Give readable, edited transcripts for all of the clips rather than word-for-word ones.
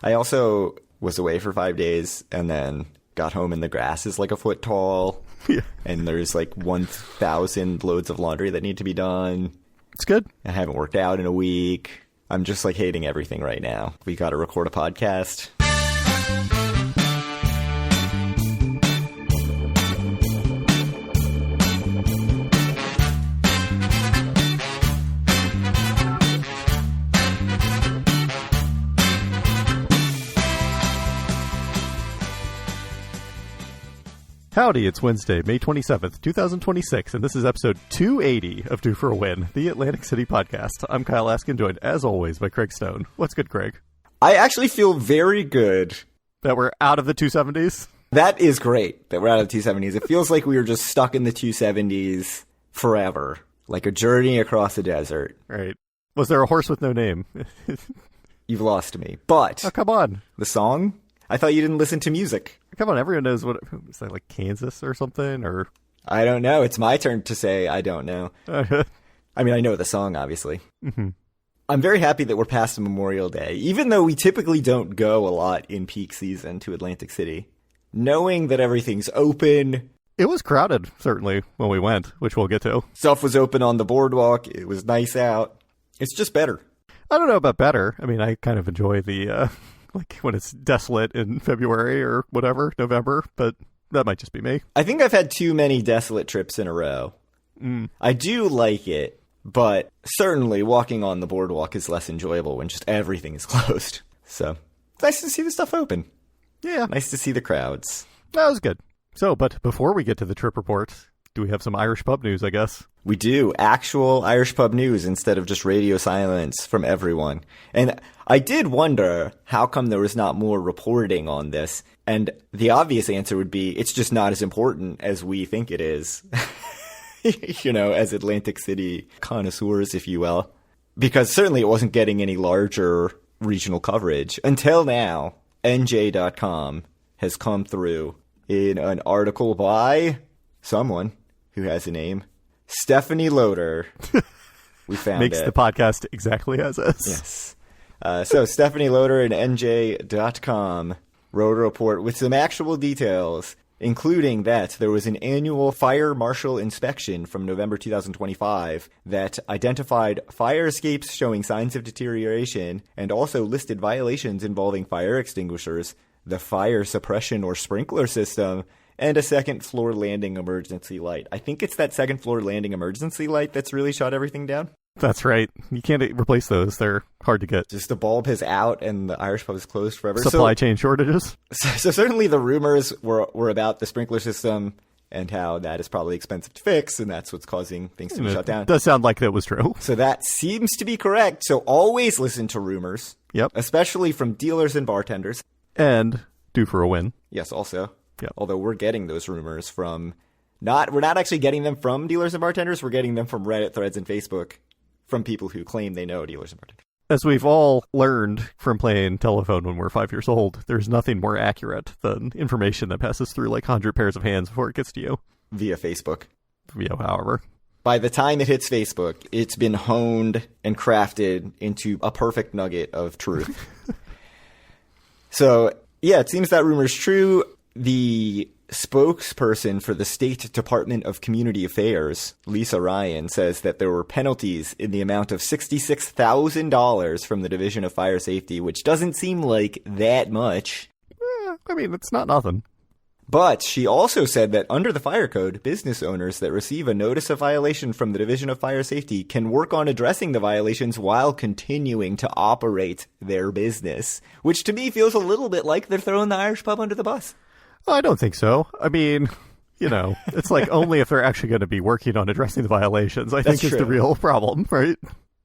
I also was away for 5 days and then got home and the grass is like a foot tall. Yeah. And there's like 1,000 loads of laundry that need to be done. It's good. I haven't worked out in a week. I'm just like hating everything right now. We got to record a podcast. Howdy, it's Wednesday, May 27th, 2026, and this is episode 280 of Due for a Win, the Atlantic City podcast. I'm Kyle Askin, joined, as always, by Craig Stone. What's good, Craig? I actually feel very good. That we're out of the 270s? That is great, that we're out of the 270s. It feels like we were just stuck in the 270s forever, like a journey across the desert. Right. Was there a horse with no name? You've lost me. But... Oh, come on. The song? I thought you didn't listen to music. Come on, everyone knows what... Is that like Kansas or something? Or I don't know. It's my turn to say I don't know. I mean, I know the song, obviously. Mm-hmm. I'm very happy that we're past Memorial Day, even though we typically don't go a lot in peak season to Atlantic City. Knowing that everything's open... It was crowded, certainly, when we went, which we'll get to. Stuff was open on the boardwalk. It was nice out. It's just better. I don't know about better. I mean, I kind of enjoy the... like when it's desolate in February or whatever, November, but that might just be me. I think I've had too many desolate trips in a row. I do like it, but certainly walking on the boardwalk is less enjoyable when just everything is closed. So, it's nice to see the stuff open. Yeah. Nice to see the crowds. That was good. So, but before we get to the trip report, do we have some Irish pub news, I guess? We do. Actual Irish pub news instead of just radio silence from everyone. And I did wonder how come there was not more reporting on this. And the obvious answer would be it's just not as important as we think it is. You know, as Atlantic City connoisseurs, if you will. Because certainly it wasn't getting any larger regional coverage. Until now, NJ.com has come through in an article by someone who has a name. Stephanie Loader. We found Makes it. the podcast exactly as is. Yes. So Stephanie Loader and NJ.com wrote a report with some actual details, including that there was an annual fire marshal inspection from November 2025 that identified fire escapes showing signs of deterioration and also listed violations involving fire extinguishers, the fire suppression or sprinkler system, and a second floor landing emergency light. I think it's that second floor landing emergency light that's really shut everything down. That's right. You can't replace those. They're hard to get. Just the bulb is out and the Irish pub is closed forever. Supply chain shortages. So certainly the rumors were about the sprinkler system and how that is probably expensive to fix, and that's what's causing things to be shut down. It does sound like that was true. So that seems to be correct. So always listen to rumors. Yep. Especially from dealers and bartenders. And Due for a Win. Yes, also. Yep. Although we're getting those rumors from we're not actually getting them from dealers and bartenders. We're getting them from Reddit threads and Facebook from people who claim they know dealers and bartenders. As we've all learned from playing telephone when we're 5 years old, there's nothing more accurate than information that passes through like 100 pairs of hands before it gets to you. Via Facebook. However. By the time it hits Facebook, it's been honed and crafted into a perfect nugget of truth. So, yeah, it seems that rumor's true. The spokesperson for the State Department of Community Affairs, Lisa Ryan, says that there were penalties in the amount of $66,000 from the Division of Fire Safety, which doesn't seem like that much. I mean, it's not nothing. But she also said that under the fire code, business owners that receive a notice of violation from the Division of Fire Safety can work on addressing the violations while continuing to operate their business, which to me feels a little bit like they're throwing the Irish pub under the bus. I don't think so. I mean, you know, it's like only if they're actually going to be working on addressing the violations, I think is the real problem, right?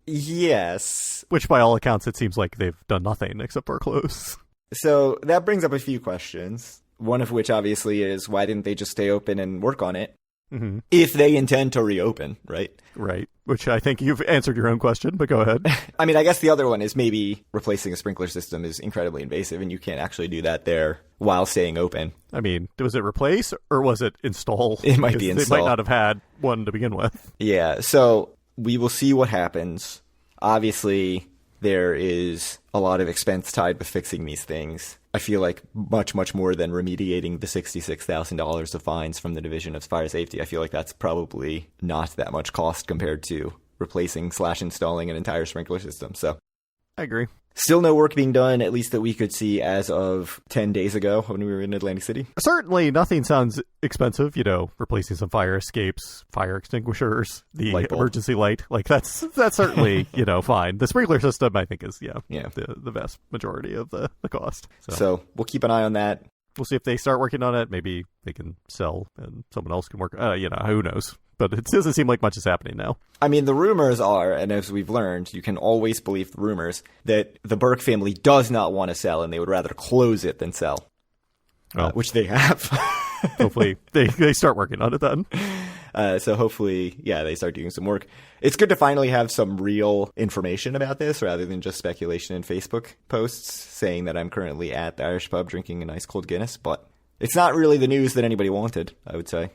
Yes. Which by all accounts, it seems like they've done nothing except for close. So that brings up a few questions. One of which obviously is why didn't they just stay open and work on it? Mm-hmm. If they intend to reopen, right? Right. Which I think you've answered your own question, but go ahead. I mean, I guess the other one is maybe replacing a sprinkler system is incredibly invasive and you can't actually do that there while staying open. I mean, was it replace or was it install? It might be install. They might not have had one to begin with. Yeah. So we will see what happens. Obviously, there is a lot of expense tied with fixing these things. I feel like much, much more than remediating the $66,000 of fines from the Division of Fire Safety. I feel like that's probably not that much cost compared to replacing/installing an entire sprinkler system. So I agree. Still no work being done, at least that we could see as of 10 days ago when we were in Atlantic City. Certainly nothing sounds expensive, replacing some fire escapes, fire extinguishers, the emergency light. Like that's certainly, fine. The sprinkler system, I think, is, the vast majority of the cost. So we'll keep an eye on that. We'll see if they start working on it. Maybe they can sell and someone else can work. Who knows? But it doesn't seem like much is happening now. I mean, the rumors are, and as we've learned, you can always believe the rumors, that the Burke family does not want to sell and they would rather close it than sell, which they have. Hopefully they start working on it then. So hopefully, they start doing some work. It's good to finally have some real information about this rather than just speculation in Facebook posts saying that I'm currently at the Irish pub drinking a nice cold Guinness, but it's not really the news that anybody wanted, I would say.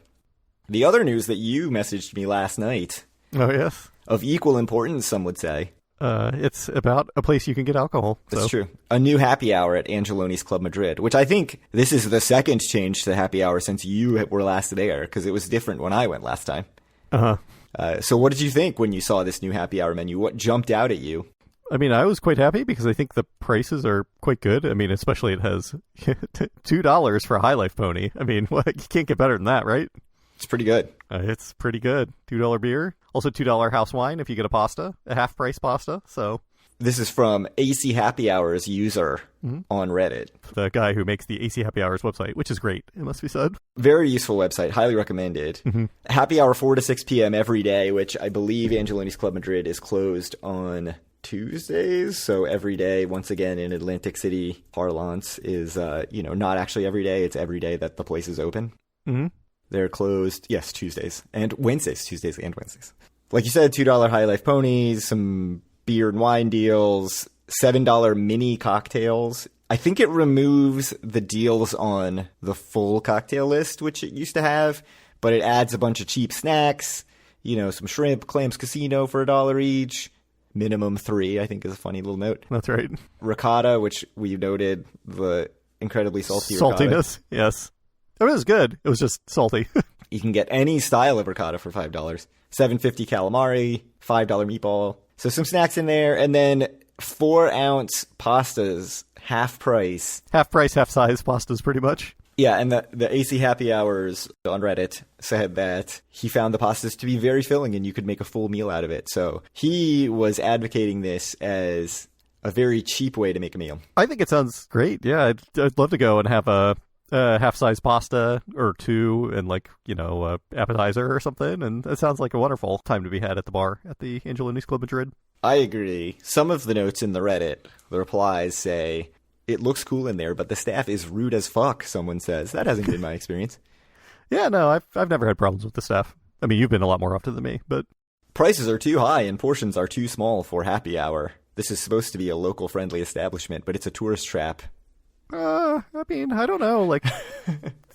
The other news that you messaged me last night. Oh, yes. Of equal importance, some would say. It's about a place you can get alcohol. That's true. A new happy hour at Angeloni's Club Madrid, which I think this is the second change to happy hour since you were last there, because it was different when I went last time. Uh-huh. So what did you think when you saw this new happy hour menu? What jumped out at you? I mean, I was quite happy because I think the prices are quite good. I mean, especially it has $2 for a High Life pony. I mean, you can't get better than that, right? It's pretty good. It's pretty good. $2 beer. Also $2 house wine if you get a half-price pasta. So this is from AC Happy Hour's user on Reddit. The guy who makes the AC Happy Hours website, which is great, it must be said. Very useful website. Highly recommended. Mm-hmm. Happy hour 4 to 6 p.m. every day, which I believe Angeloni's Club Madrid is closed on Tuesdays. So every day, once again, in Atlantic City parlance is, not actually every day. It's every day that the place is open. Mm-hmm. They're closed, Tuesdays and Wednesdays. Like you said, $2 High Life ponies, some beer and wine deals, $7 mini cocktails. I think it removes the deals on the full cocktail list, which it used to have, but it adds a bunch of cheap snacks, some shrimp, clams casino for $1 each. Minimum 3, I think, is a funny little note. That's right. Ricotta, which we noted, the incredibly salty saltiness, ricotta. Yes. It was good. It was just salty. You can get any style of ricotta for $5. $7.50 calamari, $5 meatball. So some snacks in there, and then 4-ounce pastas, half price. Half price, half size pastas, pretty much. Yeah, and the AC Happy Hours on Reddit said that he found the pastas to be very filling and you could make a full meal out of it. So he was advocating this as a very cheap way to make a meal. I think it sounds great. Yeah, I'd love to go and have a half-size pasta or two and appetizer or something. And it sounds like a wonderful time to be had at the bar at the Angeloni's Club Madrid. I agree. Some of the notes in the Reddit, the replies say, it looks cool in there, but the staff is rude as fuck, someone says. That hasn't been my experience. Yeah, no, I've never had problems with the staff. I mean, you've been a lot more often than me, but... Prices are too high and portions are too small for happy hour. This is supposed to be a local-friendly establishment, but it's a tourist trap. I mean, I don't know. Like,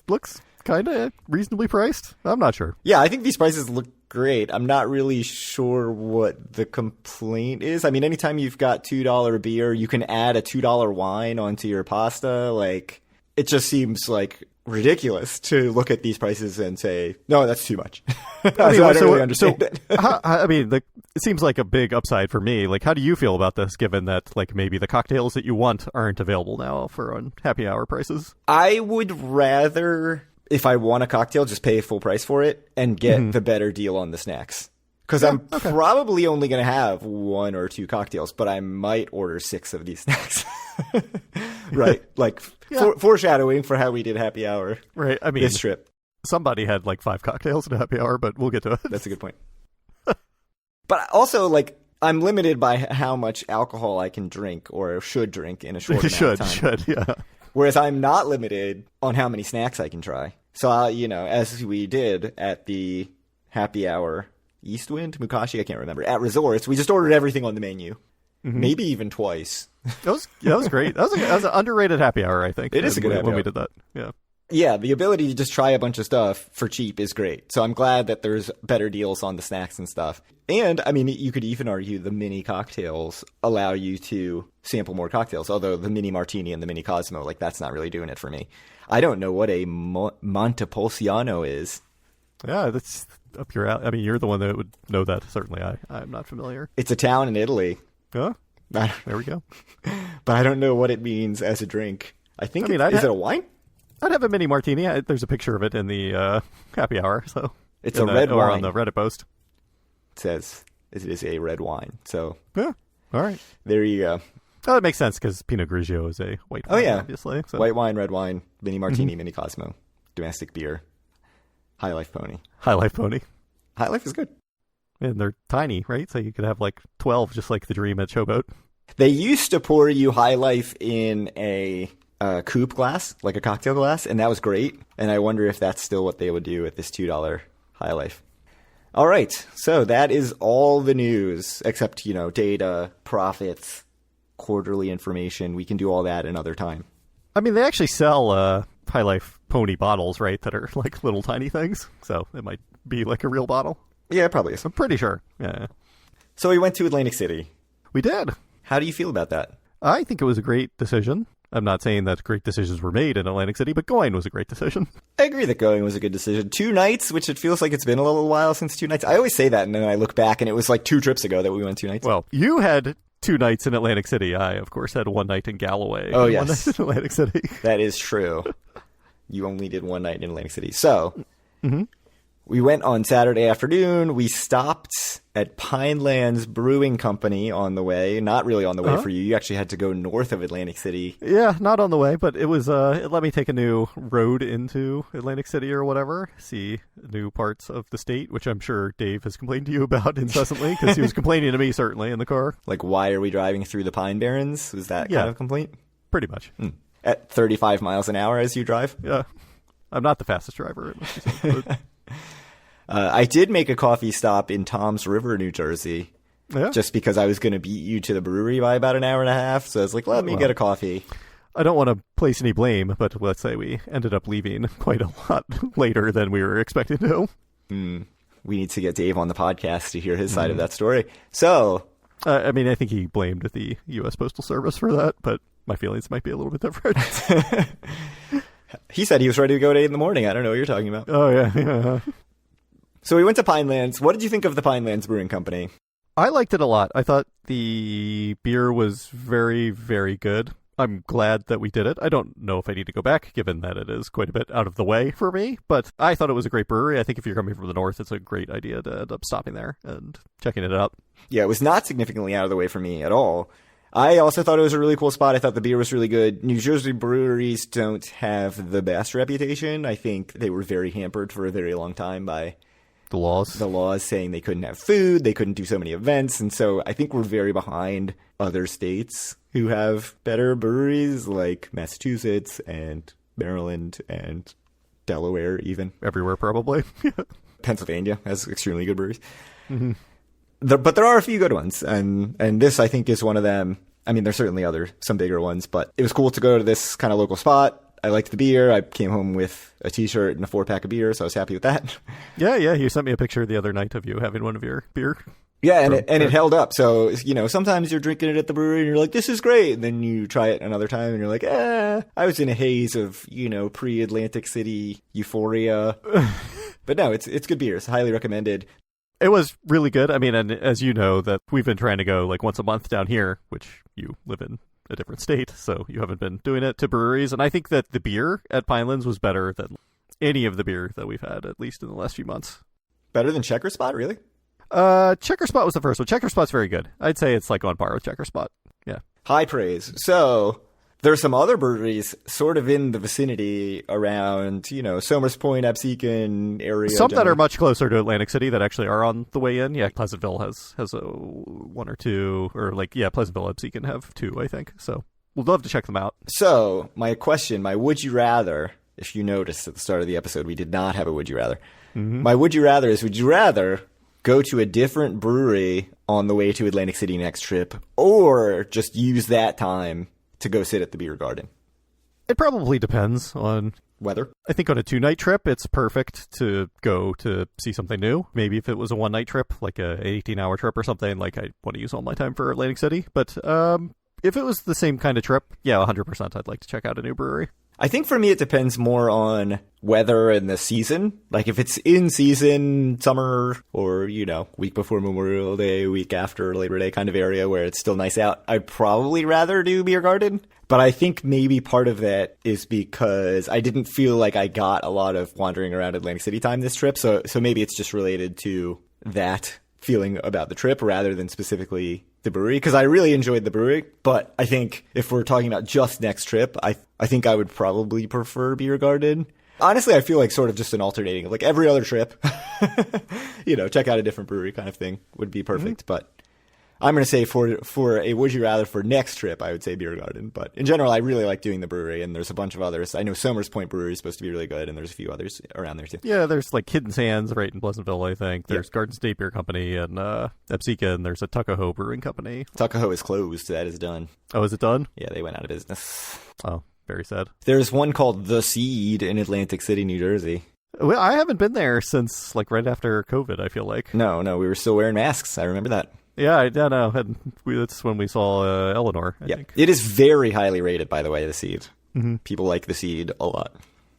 looks kind of reasonably priced. I'm not sure. Yeah, I think these prices look great. I'm not really sure what the complaint is. I mean, anytime you've got $2 beer, you can add a $2 wine onto your pasta. Like, it just seems like ridiculous to look at these prices and say, no, that's too much. I don't really understand it. It seems like a big upside for me. Like, how do you feel about this, given that, like, maybe the cocktails that you want aren't available now on happy hour prices? I would rather, if I want a cocktail, just pay full price for it and get the better deal on the snacks. Because I'm probably only going to have 1 or 2 cocktails, but I might order 6 of these snacks. Right? Like, foreshadowing for how we did happy hour. Right. I mean, this trip. Somebody had like 5 cocktails at a happy hour, but we'll get to it. That's a good point. But also, like, I'm limited by how much alcohol I can drink or should drink in a short amount of time. Should, yeah. Whereas I'm not limited on how many snacks I can try. So, as we did at the happy hour Eastwind, Mukashi, I can't remember, at resorts, we just ordered everything on the menu. Mm-hmm. Maybe even twice. That was great. That was an underrated happy hour, I think. It is a good happy hour. When we did that. Yeah. Yeah, the ability to just try a bunch of stuff for cheap is great. So I'm glad that there's better deals on the snacks and stuff. And, I mean, you could even argue the mini cocktails allow you to sample more cocktails, although the mini martini and the mini Cosmo, like, that's not really doing it for me. I don't know what a Montepulciano is. Yeah, that's up your alley. I mean, you're the one that would know that. Certainly, I'm not familiar. It's a town in Italy. Oh, there we go. But I don't know what it means as a drink. Is it a wine? I'd have a mini martini. There's a picture of it in the happy hour. So it's a red wine. Or on the Reddit post. It says it is a red wine. So yeah, all right. There you go. Oh, that makes sense because Pinot Grigio is a white wine, obviously. So. White wine, red wine, mini martini, mini Cosmo, domestic beer, High Life Pony. High Life Pony. High Life is good. And they're tiny, right? So you could have like 12, just like the Dream at Showboat. They used to pour you High Life in a coupe glass, like a cocktail glass, and that was great. And I wonder if that's still what they would do with this $2 High Life. All right, so that is all the news, except, data, profits, quarterly information. We can do all that another time. I mean, they actually sell High Life Pony bottles, right, that are like little tiny things. So it might be like a real bottle. Yeah, it probably is. I'm pretty sure. Yeah. So we went to Atlantic City. We did. How do you feel about that? I think it was a great decision. I'm not saying that great decisions were made in Atlantic City, but going was a great decision. I agree that going was a good decision. 2 nights, which it feels like it's been a little while since 2 nights. I always say that, and then I look back, and it was like 2 trips ago that we went 2 nights. Well, you had 2 nights in Atlantic City. I, of course, had 1 night in Galloway. Oh, yes. 1 night in Atlantic City. That is true. You only did 1 night in Atlantic City. So, we went on Saturday afternoon. We stopped at Pinelands Brewing Company on the way. Not really on the way for you. You actually had to go north of Atlantic City. Yeah, not on the way, but it was, it let me take a new road into Atlantic City or whatever, see new parts of the state, which I'm sure Dave has complained to you about incessantly, because he was complaining to me, certainly, in the car. Like, why are we driving through the Pine Barrens? Was that kind of complaint? Pretty much. At 35 miles an hour as you drive? Yeah. I'm not the fastest driver. But... I did make a coffee stop in Toms River, New Jersey, just because I was going to beat you to the brewery by about an hour and a half. So I was like, let me get a coffee. I don't want to place any blame, but let's say we ended up leaving quite a lot later than we were expecting to. We need to get Dave on the podcast to hear his side of that story. So, I mean, I think he blamed the U.S. Postal Service for that, but my feelings might be a little bit different. He said he was ready to go at 8 in the morning. I don't know what you're talking about. Oh, yeah. So we went to Pinelands. What did you think of the Pinelands Brewing Company? I liked it a lot. I thought the beer was very, very good. I'm glad that we did it. I don't know if I need to go back, given that it is quite a bit out of the way for me, but I thought it was a great brewery. I think if you're coming from the north, it's a great idea to end up stopping there and checking it out. Yeah, it was not significantly out of the way for me at all. I also thought it was a really cool spot. I thought the beer was really good. New Jersey breweries don't have the best reputation. I think they were very hampered for a very long time by the laws saying they couldn't have food, they couldn't do so many events, and so I think we're very behind other states who have better breweries like Massachusetts and Maryland and Delaware even. Everywhere probably. Pennsylvania has extremely good breweries. But there are a few good ones, and this I think is one of them. I mean, there's certainly some bigger ones, but it was cool to go to this kind of local spot. I liked the beer. I came home with a T-shirt and a 4-pack of beer, so I was happy with that. Yeah. You sent me a picture the other night of you having one of your beer. Yeah, and it held up. So, sometimes you're drinking it at the brewery and you're like, this is great. And then you try it another time and you're like, I was in a haze of, pre-Atlantic City euphoria. But no, it's good beer. It's highly recommended. It was really good. I mean, and as you know, that we've been trying to go like once a month down here, which you live in a different state, so you haven't been doing it to breweries. And I think that the beer at Pinelands was better than any of the beer that we've had, at least in the last few months. Better than Checker Spot, really? Checker Spot was the first one. Checker Spot's very good. I'd say it's like on par with Checker Spot. Yeah. High praise. So there's some other breweries sort of in the vicinity around, Somers Point, Absecon area. Some that are much closer to Atlantic City that actually are on the way in. Yeah, Pleasantville has a 1 or 2, or Pleasantville, Absecon have 2, I think. So we'd love to check them out. So my would you rather, if you noticed at the start of the episode, we did not have a would you rather. My would you rather is, would you rather go to a different brewery on the way to Atlantic City next trip, or just use that time to go sit at the beer garden? It probably depends on weather. I think on a 2-night trip, it's perfect to go to see something new. Maybe if it was a 1-night trip, like a 18-hour trip or something, like I want to use all my time for Atlantic City. But if it was the same kind of trip, yeah, 100% I'd like to check out a new brewery. I think for me it depends more on weather and the season. Like if it's in season, summer, or, week before Memorial Day, week after Labor Day kind of area where it's still nice out, I'd probably rather do beer garden. But I think maybe part of that is because I didn't feel like I got a lot of wandering around Atlantic City time this trip. So maybe it's just related to that feeling about the trip rather than specifically the brewery, because I really enjoyed the brewery. But I think if we're talking about just next trip, I think I would probably prefer beer garden. Honestly, I feel like sort of just an alternating, like every other trip, check out a different brewery kind of thing would be perfect. Mm-hmm. But I'm going to say for a would you rather for next trip, I would say beer garden. But in general, I really like doing the brewery, and there's a bunch of others. I know Somers Point Brewery is supposed to be really good, and there's a few others around there too. Yeah, there's like Hidden Sands right in Pleasantville, I think. There's Garden State Beer Company and Epsika, and there's a Tuckahoe Brewing Company. Tuckahoe is closed. That is done. Oh, is it done? Yeah, they went out of business. Oh, very sad. There's one called The Seed in Atlantic City, New Jersey. Well, I haven't been there since like right after COVID, I feel like. No, we were still wearing masks. I remember that. Yeah, I know. That's when we saw Eleanor, I think. It is very highly rated, by the way, The Seed. Mm-hmm. People like The Seed a lot.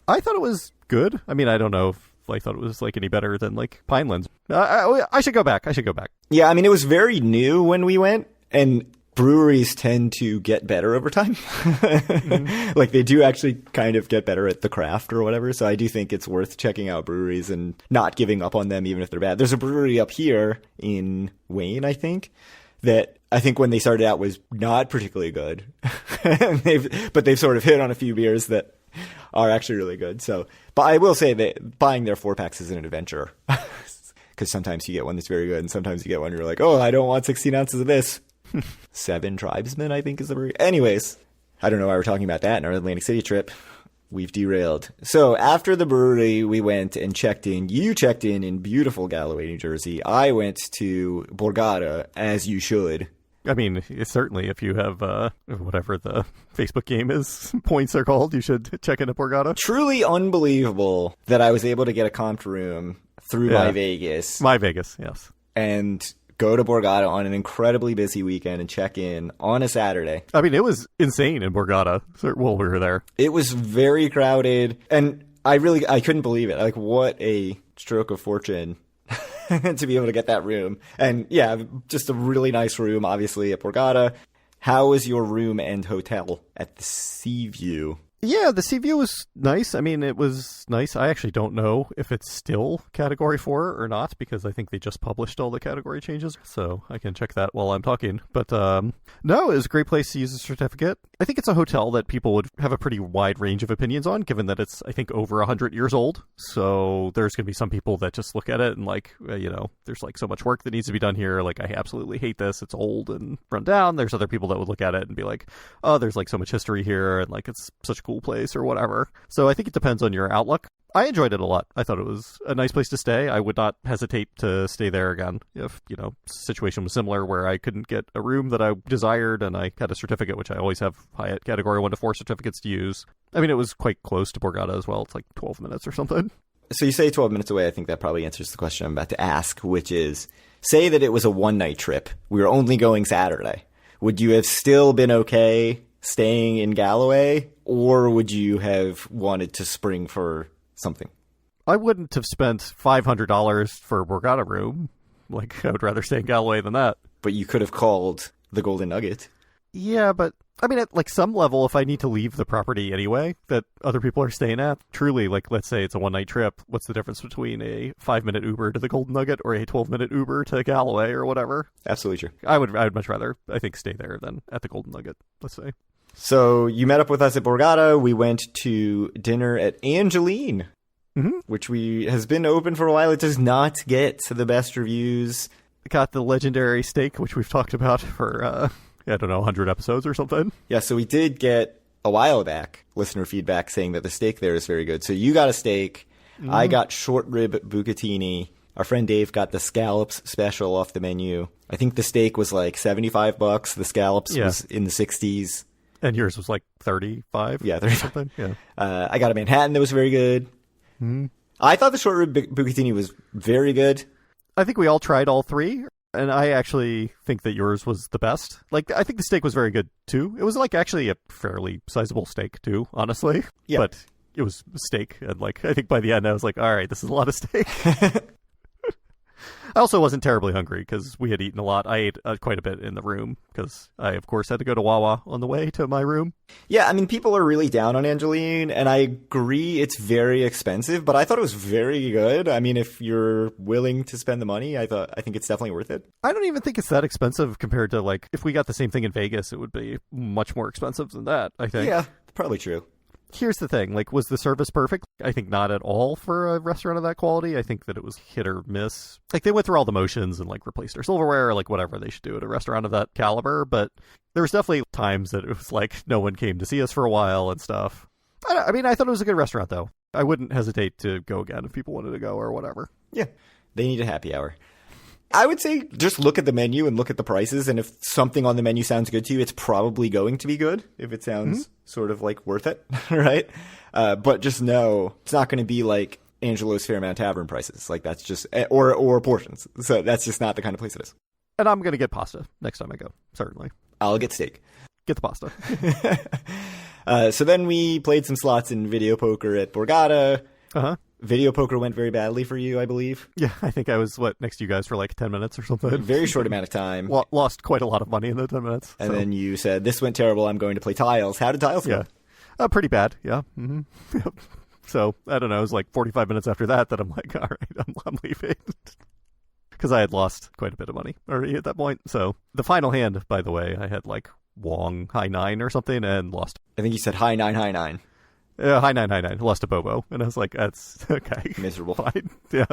I thought it was good. I mean, I don't know if I thought it was like any better than like Pinelands. I should go back. Yeah, I mean, it was very new when we went, and breweries tend to get better over time. Mm-hmm. Like they do actually kind of get better at the craft or whatever. So I do think it's worth checking out breweries and not giving up on them even if they're bad. There's a brewery up here in Wayne, I think, that I think when they started out was not particularly good. But they've sort of hit on a few beers that are actually really good. So, but I will say that buying their 4-packs is an adventure. Because sometimes you get one that's very good, and sometimes you get one you're like, oh, I don't want 16 ounces of this. 7 Tribesmen, I think, is the brewery. Anyways, I don't know why we're talking about that in our Atlantic City trip. We've derailed. So after the brewery, we went and checked in. You checked in beautiful Galloway, New Jersey. I went to Borgata, as you should. I mean, certainly if you have whatever the Facebook game is, points are called, you should check into Borgata. Truly unbelievable that I was able to get a comped room through My Vegas. My Vegas, yes. And go to Borgata on an incredibly busy weekend and check in on a Saturday. I mean, it was insane in Borgata while we were there. It was very crowded, and I couldn't believe it. Like, what a stroke of fortune to be able to get that room. And yeah, just a really nice room, obviously, at Borgata. How was your room and hotel at the Seaview? Yeah, the Seaview was nice. I mean, it was nice. I actually don't know if it's still Category 4 or not, because I think they just published all the category changes, so I can check that while I'm talking. But no, it was a great place to use a certificate. I think it's a hotel that people would have a pretty wide range of opinions on, given that it's, I think, over 100 years old. So there's going to be some people that just look at it and like, there's like so much work that needs to be done here. Like, I absolutely hate this. It's old and run down. There's other people that would look at it and be like, oh, there's like so much history here, and like it's such a cool place or whatever. So I think it depends on your outlook. I enjoyed it a lot. I thought it was a nice place to stay. I would not hesitate to stay there again if, situation was similar where I couldn't get a room that I desired and I had a certificate, which I always have Hyatt Category 1 to 4 certificates to use. I mean, it was quite close to Borgata as well. It's like 12 minutes or something. So you say 12 minutes away. I think that probably answers the question I'm about to ask, which is, say that it was a one-night trip. We were only going Saturday. Would you have still been okay staying in Galloway, or would you have wanted to spring for something? I wouldn't have spent $500 for a Borgata room. Like, I would rather stay in Galloway than that. But you could have called the Golden Nugget. Yeah, but I mean, at like some level, if I need to leave the property anyway that other people are staying at, truly, like, let's say it's a one-night trip, what's the difference between a 5-minute Uber to the Golden Nugget or a 12-minute Uber to Galloway or whatever? Absolutely true. I would much rather, I think, stay there than at the Golden Nugget, let's say. So you met up with us at Borgata. We went to dinner at Angeline, which has been open for a while. It does not get the best reviews. Got the legendary steak, which we've talked about for, I don't know, 100 episodes or something. Yeah, so we did get a while back listener feedback saying that the steak there is very good. So you got a steak. I got short rib bucatini. Our friend Dave got the scallops special off the menu. I think the steak was like $75. The scallops was in the 60s. And yours was like 35? Yeah, 35. Something. Yeah. I got a Manhattan that was very good. Mm-hmm. I thought the short rib bucatini was very good. I think we all tried all three, and I actually think that yours was the best. Like, I think the steak was very good, too. It was, like, actually a fairly sizable steak, too, honestly. Yeah. But it was steak, and, like, I think by the end I was like, all right, this is a lot of steak. I also wasn't terribly hungry because we had eaten a lot. I ate quite a bit in the room because I, of course, had to go to Wawa on the way to my room. Yeah, I mean, people are really down on Angeline, and I agree it's very expensive, but I thought it was very good. I mean, if you're willing to spend the money, I think it's definitely worth it. I don't even think it's that expensive compared to, like, if we got the same thing in Vegas, it would be much more expensive than that, I think. Yeah, probably true. Here's the thing, like, was the service perfect? I think not at all for a restaurant of that quality. I think that it was hit or miss. Like, they went through all the motions and, like, replaced their silverware, or, like, whatever they should do at a restaurant of that caliber, but there was definitely times that it was, like, no one came to see us for a while and stuff. I mean, I thought it was a good restaurant, though. I wouldn't hesitate to go again if people wanted to go or whatever. Yeah, they need a happy hour. I would say just look at the menu and look at the prices, and if something on the menu sounds good to you, it's probably going to be good if it sounds sort of like worth it, right? But just know it's not going to be like Angelo's Fairmount Tavern prices. Like that's just or portions. So that's just not the kind of place it is. And I'm going to get pasta next time I go, certainly. I'll get steak. Get the pasta. So then we played some slots in video poker at Borgata. Uh-huh. Video poker went very badly for you, I believe. Yeah, I think I was, next to you guys for like 10 minutes or something. Very short amount of time. Lost quite a lot of money in the 10 minutes. And then you said, this went terrible, I'm going to play tiles. How did tiles go? Yeah, pretty bad, yeah. Mm-hmm. So, I don't know, it was like 45 minutes after that I'm like, all right, I'm leaving. Because I had lost quite a bit of money already at that point. So, the final hand, by the way, I had like Wong high 9 or something and lost. I think you said high 9, high 9. High 9, high 9. Lost a Bobo. And I was like, that's okay. Miserable. Fine. Yeah.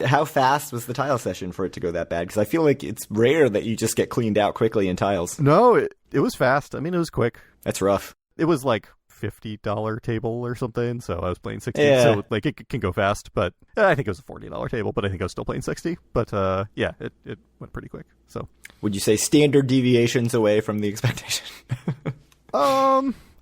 How fast was the tile session for it to go that bad? Because I feel like it's rare that you just get cleaned out quickly in tiles. No, it was fast. I mean, it was quick. That's rough. It was like $50 table or something, so I was playing 60. Yeah. So, like, it can go fast, but I think it was a $40 table, but I think I was still playing 60. But, yeah, it went pretty quick, so. Would you say standard deviations away from the expectation?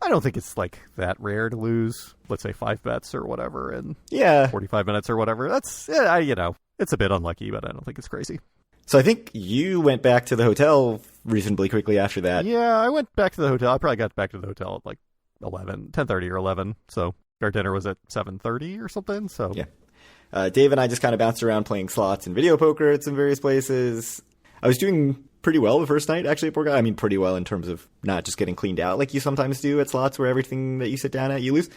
I don't think it's like that rare to lose, let's say 5 bets or whatever in 45 minutes or whatever. That's, it's a bit unlucky, but I don't think it's crazy. So I think you went back to the hotel reasonably quickly after that. Yeah, I went back to the hotel. I probably got back to the hotel at like 10:30 or 11. So our dinner was at 7:30 or something. So yeah. Dave and I just kind of bounced around playing slots and video poker at some various places. I was doing pretty well the first night, actually, at Borgata. I mean, pretty well in terms of not just getting cleaned out like you sometimes do at slots where everything that you sit down at, you lose.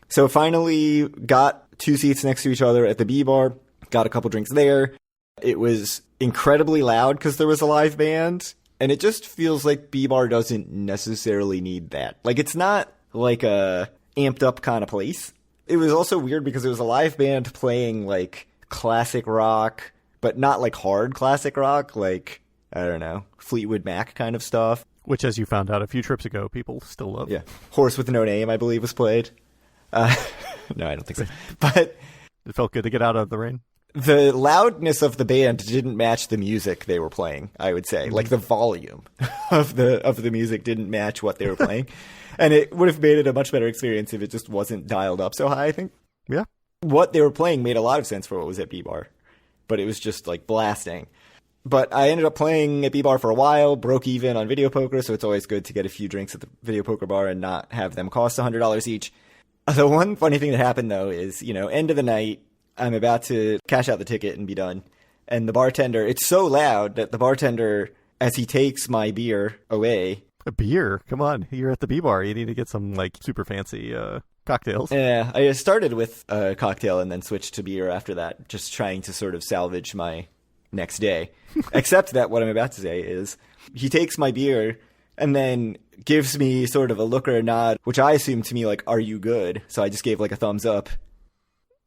So finally got 2 seats next to each other at the B bar, got a couple drinks there. It was incredibly loud because there was a live band, and it just feels like B bar doesn't necessarily need that. Like, it's not like a amped up kind of place. It was also weird because it was a live band playing like classic rock, but not like hard classic rock, like, I don't know, Fleetwood Mac kind of stuff. Which, as you found out a few trips ago, people still love. Yeah. Horse with No Name, I believe, was played. No, I don't think so. But it felt good to get out of the rain. The loudness of the band didn't match the music they were playing, I would say. Like, the volume of the music didn't match what they were playing. And it would have made it a much better experience if it just wasn't dialed up so high, I think. Yeah. What they were playing made a lot of sense for what was at B-Bar. But it was just, like, blasting. But I ended up playing at B-Bar for a while, broke even on video poker, so it's always good to get a few drinks at the video poker bar and not have them cost $100 each. The one funny thing that happened, though, is, end of the night, I'm about to cash out the ticket and be done. And the bartender, it's so loud that the bartender, as he takes my beer away... A beer? Come on, you're at the B-Bar. You need to get some, like, super fancy cocktails. Yeah, I started with a cocktail and then switched to beer after that, just trying to sort of salvage my next day. Except that what I'm about to say is he takes my beer and then gives me sort of a look or a nod, which I assumed to me like, are you good? So I just gave like a thumbs up.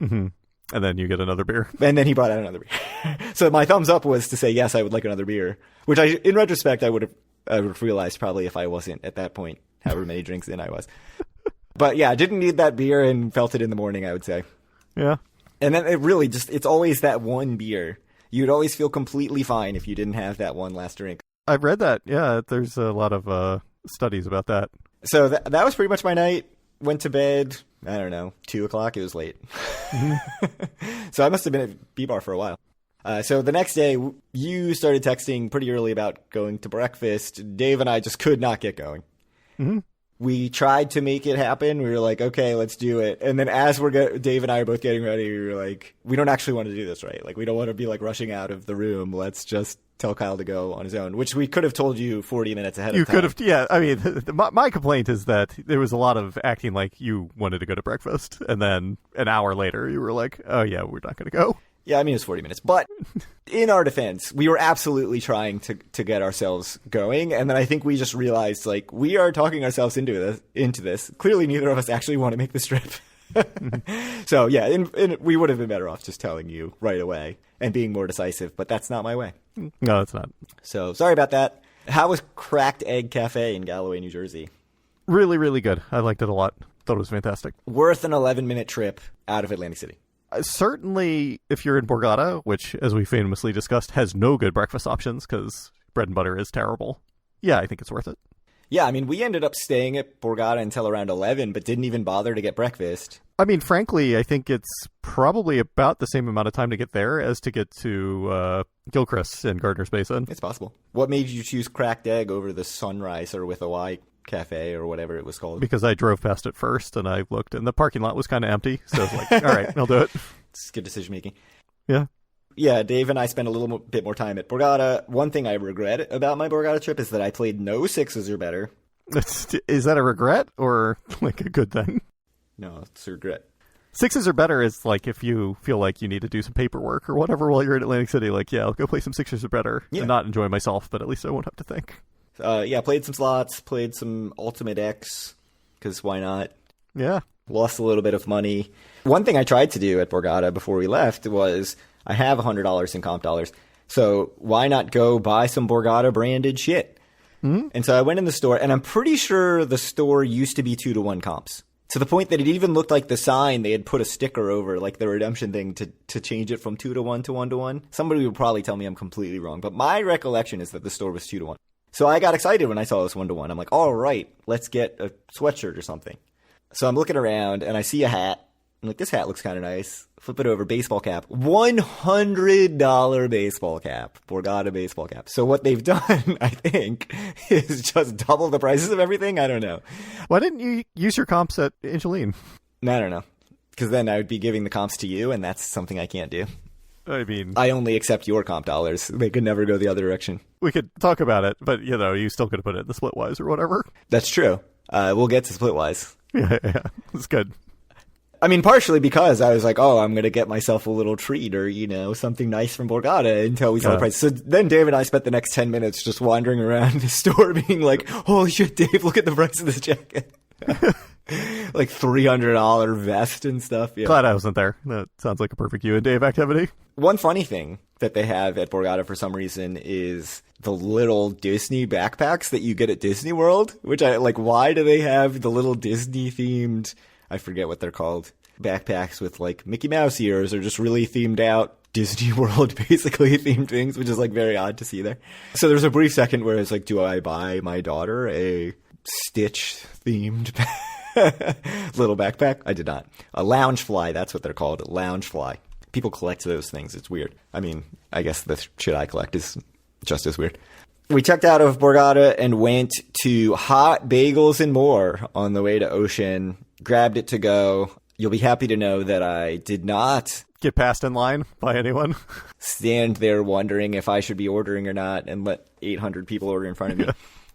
Mm-hmm. And then you get another beer. And then he brought out another beer. So my thumbs up was to say, yes, I would like another beer, which in retrospect, I would have realized probably if I wasn't at that point, however many drinks in I was. But yeah, I didn't need that beer and felt it in the morning, I would say. Yeah. And then it really it's always that one beer. You'd always feel completely fine if you didn't have that one last drink. I've read that. Yeah, there's a lot of studies about that. So that was pretty much my night. Went to bed, I don't know, 2 o'clock. It was late. So I must have been at B-Bar for a while. So the next day, you started texting pretty early about going to breakfast. Dave and I just could not get going. Mm-hmm. We tried to make it happen. We were like, okay, let's do it. And then as Dave and I are both getting ready, we were like, we don't actually want to do this, right? Like, we don't want to be like rushing out of the room. Let's just tell Kyle to go on his own, which we could have told you 40 minutes ahead of time. You could have, yeah. I mean, my complaint is that there was a lot of acting like you wanted to go to breakfast. And then an hour later, you were like, oh, yeah, we're not going to go. Yeah, I mean, it was 40 minutes. But in our defense, we were absolutely trying to get ourselves going. And then I think we just realized, like, we are talking ourselves into this. Clearly, neither of us actually want to make this trip. So, yeah, we would have been better off just telling you right away and being more decisive. But that's not my way. No, it's not. So, sorry about that. How was Cracked Egg Cafe in Galloway, New Jersey? Really, really good. I liked it a lot. Thought it was fantastic. Worth an 11-minute trip out of Atlantic City. Certainly, if you're in Borgata, which, as we famously discussed, has no good breakfast options because bread and butter is terrible. Yeah, I think it's worth it. Yeah, I mean, we ended up staying at Borgata until around 11, but didn't even bother to get breakfast. I mean, frankly, I think it's probably about the same amount of time to get there as to get to Gilchrist and Gardner's Basin. It's possible. What made you choose Cracked Egg over the Sunrise or with a Y Cafe or whatever it was called? Because I drove past it first and I looked and the parking lot was kind of empty. So I was like, all right, I'll do it. It's good decision making. Yeah. Yeah, Dave and I spent a little bit more time at Borgata. One thing I regret about my Borgata trip is that I played no sixes or better. Is that a regret or like a good thing? No, it's a regret. Sixes or better is like if you feel like you need to do some paperwork or whatever while you're in Atlantic City, like, yeah, I'll go play some sixes or better and not enjoy myself, but at least I won't have to think. Yeah, played some slots, played some Ultimate X, because why not? Yeah. Lost a little bit of money. One thing I tried to do at Borgata before we left was I have $100 in comp dollars, so why not go buy some Borgata branded shit? Mm-hmm. And so I went in the store, and I'm pretty sure the store used to be 2-to-1 comps. To the point that it even looked like the sign they had put a sticker over, like the redemption thing, to change it from 2-to-1 to 1-to-1. Somebody would probably tell me I'm completely wrong, but my recollection is that the store was 2-to-1. So I got excited when I saw this 1-to-1. I'm like, all right, let's get a sweatshirt or something. So I'm looking around, and I see a hat. I'm like, this hat looks kind of nice. Flip it over, baseball cap. $100 baseball cap. Borgata baseball cap. So what they've done, I think, is just double the prices of everything. I don't know. Why didn't you use your comps at Angeline? I don't know. Because then I would be giving the comps to you, and that's something I can't do. I mean, I only accept your comp dollars. They could never go the other direction. We could talk about it, but, you know, you still could have put it in the Splitwise or whatever. That's true. We'll get to Splitwise. Yeah, it's good. I mean, partially because I was like, oh, I'm going to get myself a little treat or, you know, something nice from Borgata until we saw the price. So then Dave and I spent the next 10 minutes just wandering around the store being like, holy shit, Dave, look at the price of this jacket. Like $300 vest and stuff. Yeah. Glad I wasn't there. That sounds like a perfect you and Dave activity. One funny thing that they have at Borgata for some reason is the little Disney backpacks that you get at Disney World, which I like. Why do they have the little Disney themed, I forget what they're called, backpacks with like Mickey Mouse ears or just really themed out Disney World basically themed things, which is like very odd to see there. So there's a brief second where it's like, do I buy my daughter a Stitch themed little backpack? I did not. A lounge fly, that's what they're called, lounge fly. People collect those things. It's weird. I mean, I guess the shit I collect is just as weird. We checked out of Borgata and went to Hot Bagels and More on the way to Ocean. Grabbed it to go. You'll be happy to know that I did not get passed in line by anyone. Stand there wondering if I should be ordering or not and let 800 people order in front of me.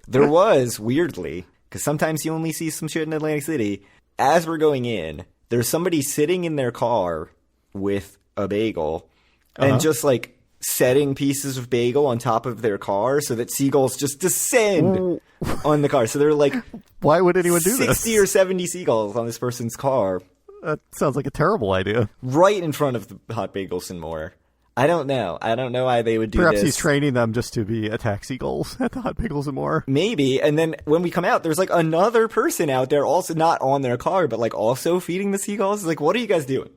There was, weirdly, because sometimes you only see some shit in Atlantic City. As we're going in, there's somebody sitting in their car with a bagel and just like setting pieces of bagel on top of their car so that seagulls just descend on the car. So they're like, why would anyone do 60 or 70 seagulls on this person's car. That sounds like a terrible idea. Right in front of the Hot Bagels and More. I don't know. I don't know why they would do this. Perhaps he's training them just to be attack seagulls at the Hot Bagels and More. Maybe. And then when we come out, there's like another person out there also not on their car, but like also feeding the seagulls. It's like, what are you guys doing?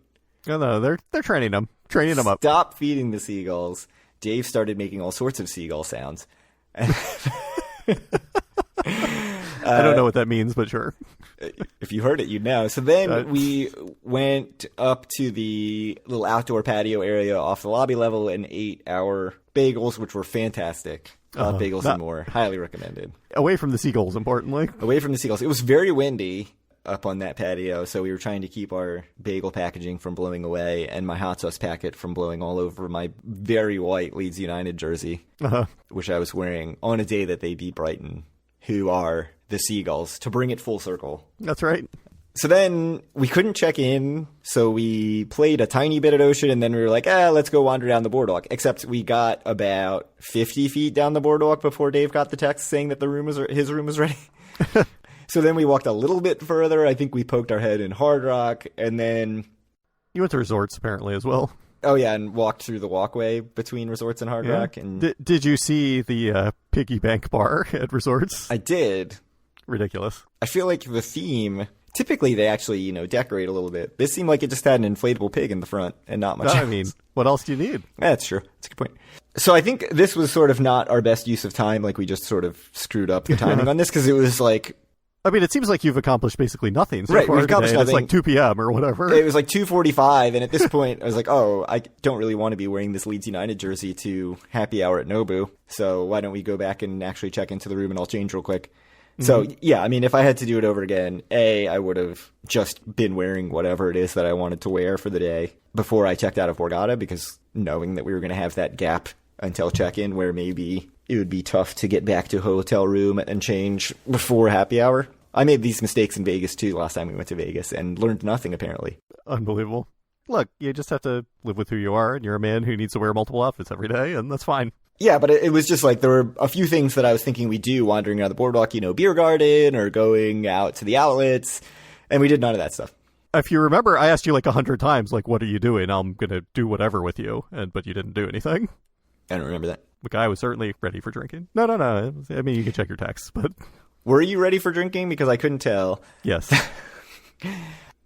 No, they're training them. Training them up. Stop feeding the seagulls. Dave started making all sorts of seagull sounds. I don't know what that means, but sure. If you heard it, you'd know. So then we went up to the little outdoor patio area off the lobby level and ate our bagels, which were fantastic. Bagels and more. Highly recommended. Away from the seagulls, importantly. Away from the seagulls. It was very windy up on that patio, so we were trying to keep our bagel packaging from blowing away and my hot sauce packet from blowing all over my very white Leeds United jersey, which I was wearing on a day that they beat Brighton, who are the Seagulls, to bring it full circle. That's right. So then we couldn't check in, so we played a tiny bit at Ocean, and then we were like, let's go wander down the boardwalk. Except we got about 50 feet down the boardwalk before Dave got the text saying that his room was ready. So then we walked a little bit further. I think we poked our head in Hard Rock, and then... You went to Resorts, apparently, as well. Oh, yeah, and walked through the walkway between Resorts and Hard Rock. And Did you see the piggy bank bar at Resorts? I did. Ridiculous. I feel like the theme... Typically, they actually, decorate a little bit. This seemed like it just had an inflatable pig in the front and not much else. I mean, what else do you need? That's true. That's a good point. So I think this was sort of not our best use of time. Like, we just sort of screwed up the timing on this because it was like... I mean, it seems like you've accomplished basically nothing so right, far we've accomplished today. nothing. It's like 2 p.m. or whatever. It was like 2:45, and at this point, I was like, I don't really want to be wearing this Leeds United jersey to happy hour at Nobu, so why don't we go back and actually check into the room and I'll change real quick. So, yeah, I mean, if I had to do it over again, I would have just been wearing whatever it is that I wanted to wear for the day before I checked out of Borgata, because knowing that we were going to have that gap until check-in where maybe it would be tough to get back to a hotel room and change before happy hour. I made these mistakes in Vegas, too, last time we went to Vegas, and learned nothing, apparently. Unbelievable. Look, you just have to live with who you are, and you're a man who needs to wear multiple outfits every day, and that's fine. Yeah, but it was just like there were a few things that I was thinking we'd do wandering around the boardwalk, beer garden or going out to the outlets, and we did none of that stuff. If you remember, I asked you like 100 times, like, what are you doing? I'm going to do whatever with you, but you didn't do anything. I don't remember that. The guy was certainly ready for drinking. No. I mean, you can check your texts, but... Were you ready for drinking? Because I couldn't tell. Yes.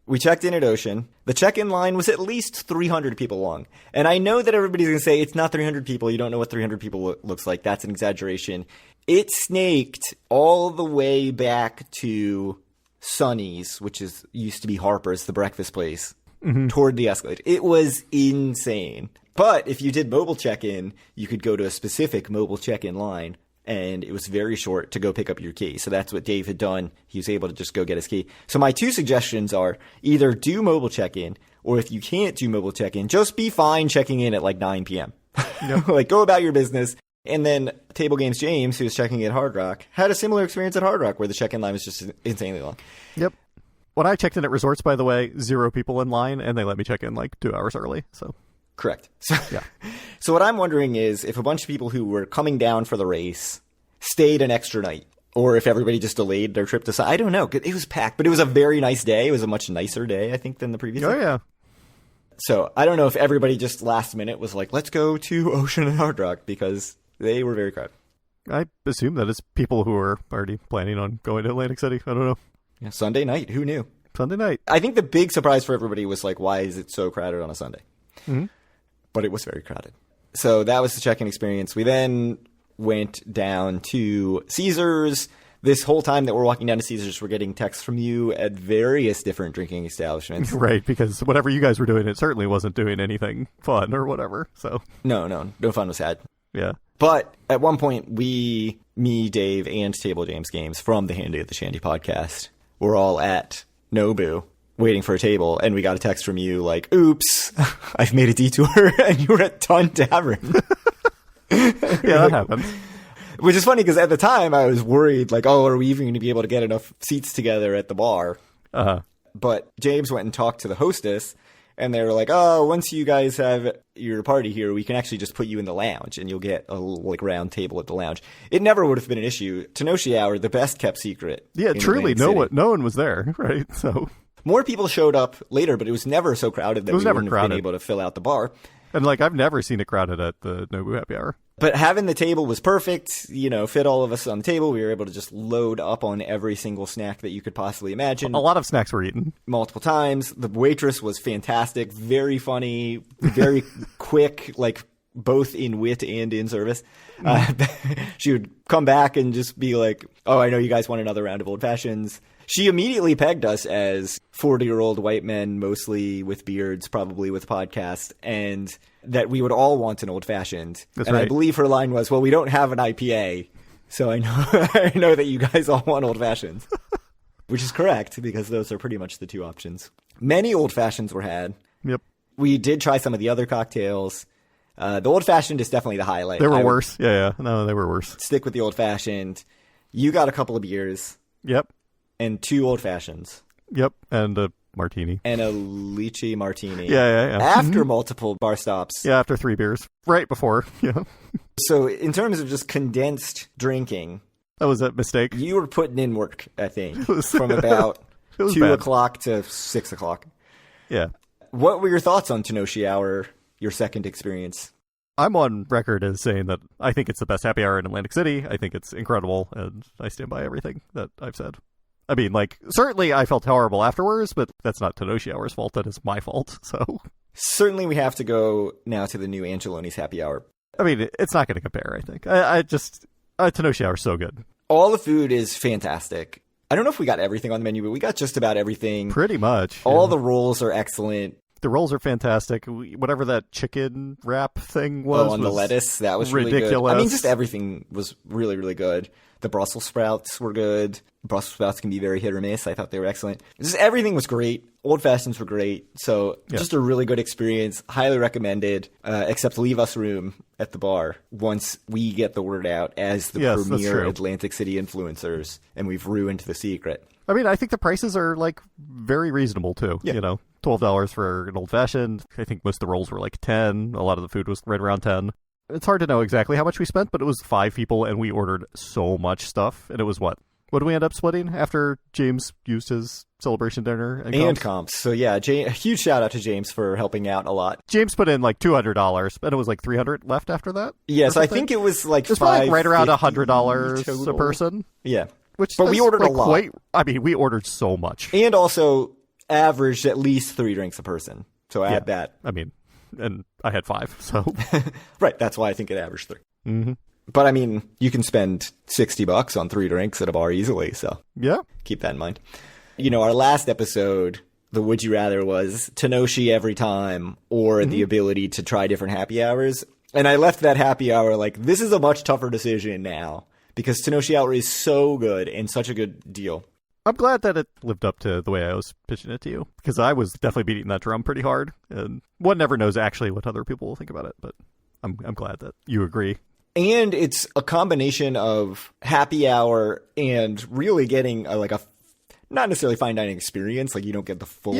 We checked in at Ocean. The check-in line was at least 300 people long. And I know that everybody's going to say, it's not 300 people. You don't know what 300 people looks like. That's an exaggeration. It snaked all the way back to Sonny's, which used to be Harper's, the breakfast place, toward the Escalade. It was insane. But if you did mobile check-in, you could go to a specific mobile check-in line. And it was very short to go pick up your key. So that's what Dave had done. He was able to just go get his key. So my two suggestions are either do mobile check-in, or if you can't do mobile check-in, just be fine checking in at like 9 p.m. Like, go about your business. And then Table Games James, who was checking in at Hard Rock, had a similar experience at Hard Rock where the check-in line was just insanely long. Yep. When I checked in at Resorts, by the way, 0 people in line, and they let me check in like 2 hours early. So correct. So, yeah. So what I'm wondering is if a bunch of people who were coming down for the race stayed an extra night, or if everybody just delayed their trip to... I don't know. It was packed, but it was a very nice day. It was a much nicer day, I think, than the previous day. Yeah. So I don't know if everybody just last minute was like, let's go to Ocean and Hard Rock, because they were very crowded. I assume that it's people who are already planning on going to Atlantic City. I don't know. Yeah, Sunday night. Who knew? Sunday night. I think the big surprise for everybody was like, why is it so crowded on a Sunday? Mm-hmm. But it was very crowded. So that was the check-in experience. We then went down to Caesars. This whole time that we're walking down to Caesars, we're getting texts from you at various different drinking establishments. Right, because whatever you guys were doing, it certainly wasn't doing anything fun or whatever. So No fun was had. Yeah. But at one point, me, Dave, and Table James Games from the Handy at the Shandy podcast were all at Nobu waiting for a table, and we got a text from you like, oops, I've made a detour, and you were at Ton Tavern. Yeah, that happened. Which is funny because at the time I was worried, like, are we even going to be able to get enough seats together at the bar? Uh-huh. But James went and talked to the hostess, and they were like, once you guys have your party here, we can actually just put you in the lounge, and you'll get a little, round table at the lounge. It never would have been an issue. Tenoshi Hour, the best kept secret. Yeah, truly, no one was there, right? So more people showed up later, but it was never so crowded that we wouldn't have been able to fill out the bar. And, I've never seen it crowded at the Nobu Happy Hour. But having the table was perfect, fit all of us on the table. We were able to just load up on every single snack that you could possibly imagine. A lot of snacks were eaten. Multiple times. The waitress was fantastic, very funny, very quick, both in wit and in service. She would come back and just be like, oh, I know you guys want another round of old fashions. She immediately pegged us as 40-year-old white men, mostly with beards, probably with podcasts, and that we would all want an old fashioned. That's and right. I believe her line was, well, we don't have an IPA, so I know I know that you guys all want old fashions. Which is correct, because those are pretty much the two options. Many old fashions were had. Yep. We did try some of the other cocktails. The old fashioned is definitely the highlight. They were worse. Yeah. No, they were worse. Stick with the old fashioned. You got a couple of beers. Yep. And 2 old fashions. Yep. And a martini. And a lychee martini. Yeah. After multiple bar stops. Yeah, after 3 beers. Right before. Yeah. So in terms of just condensed drinking. That was a mistake. You were putting in work, I think. From about 2 o'clock to 6 o'clock. Yeah. What were your thoughts on Tenoshi Hour, your second experience? I'm on record as saying that I think it's the best happy hour in Atlantic City. I think it's incredible, and I stand by everything that I've said. I mean, certainly I felt horrible afterwards, but that's not Tenoshi Hour's fault. That is my fault, so... Certainly we have to go now to the new Angeloni's happy hour. I mean, it's not going to compare, I think. Tenoshi Hour is so good. All the food is fantastic. I don't know if we got everything on the menu, but we got just about everything. Pretty much. All the rolls are excellent. The rolls are fantastic. Whatever that chicken wrap thing was. Oh, on the lettuce. That was ridiculous. Really good. I mean, just everything was really, really good. The Brussels sprouts were good. Brussels sprouts can be very hit or miss. I thought they were excellent. Just everything was great. Old fashions were great. So just a really good experience. Highly recommended. Except leave us room at the bar once we get the word out as the premier Atlantic City influencers, and we've ruined the secret. I mean, I think the prices are very reasonable too. Yeah. You know, $12 for an old fashioned. I think most of the rolls were $10. A lot of the food was right around $10. It's hard to know exactly how much we spent, but it was 5 people, and we ordered so much stuff. And it was what? What did we end up splitting after James used his celebration dinner and comps? So yeah, a huge shout out to James for helping out a lot. James put in $200, and it was $300 left after that. Yeah, so I think it was it was right around $100 a person. Yeah, but we ordered a lot. We ordered so much, and also averaged at least 3 drinks a person. So add that. I mean, and I had 5, so right. That's why I think it averaged 3. Mm-hmm. But I mean, you can spend $60 on 3 drinks at a bar easily. So yeah, keep that in mind. You know, our last episode, the Would You Rather was Tenoshi every time, or the ability to try different happy hours. And I left that happy hour this is a much tougher decision now because Tenoshi Hour is so good and such a good deal. I'm glad that it lived up to the way I was pitching it to you, because I was definitely beating that drum pretty hard, and one never knows actually what other people will think about it, but I'm glad that you agree. And it's a combination of happy hour and really getting a not necessarily fine dining experience. You don't get the full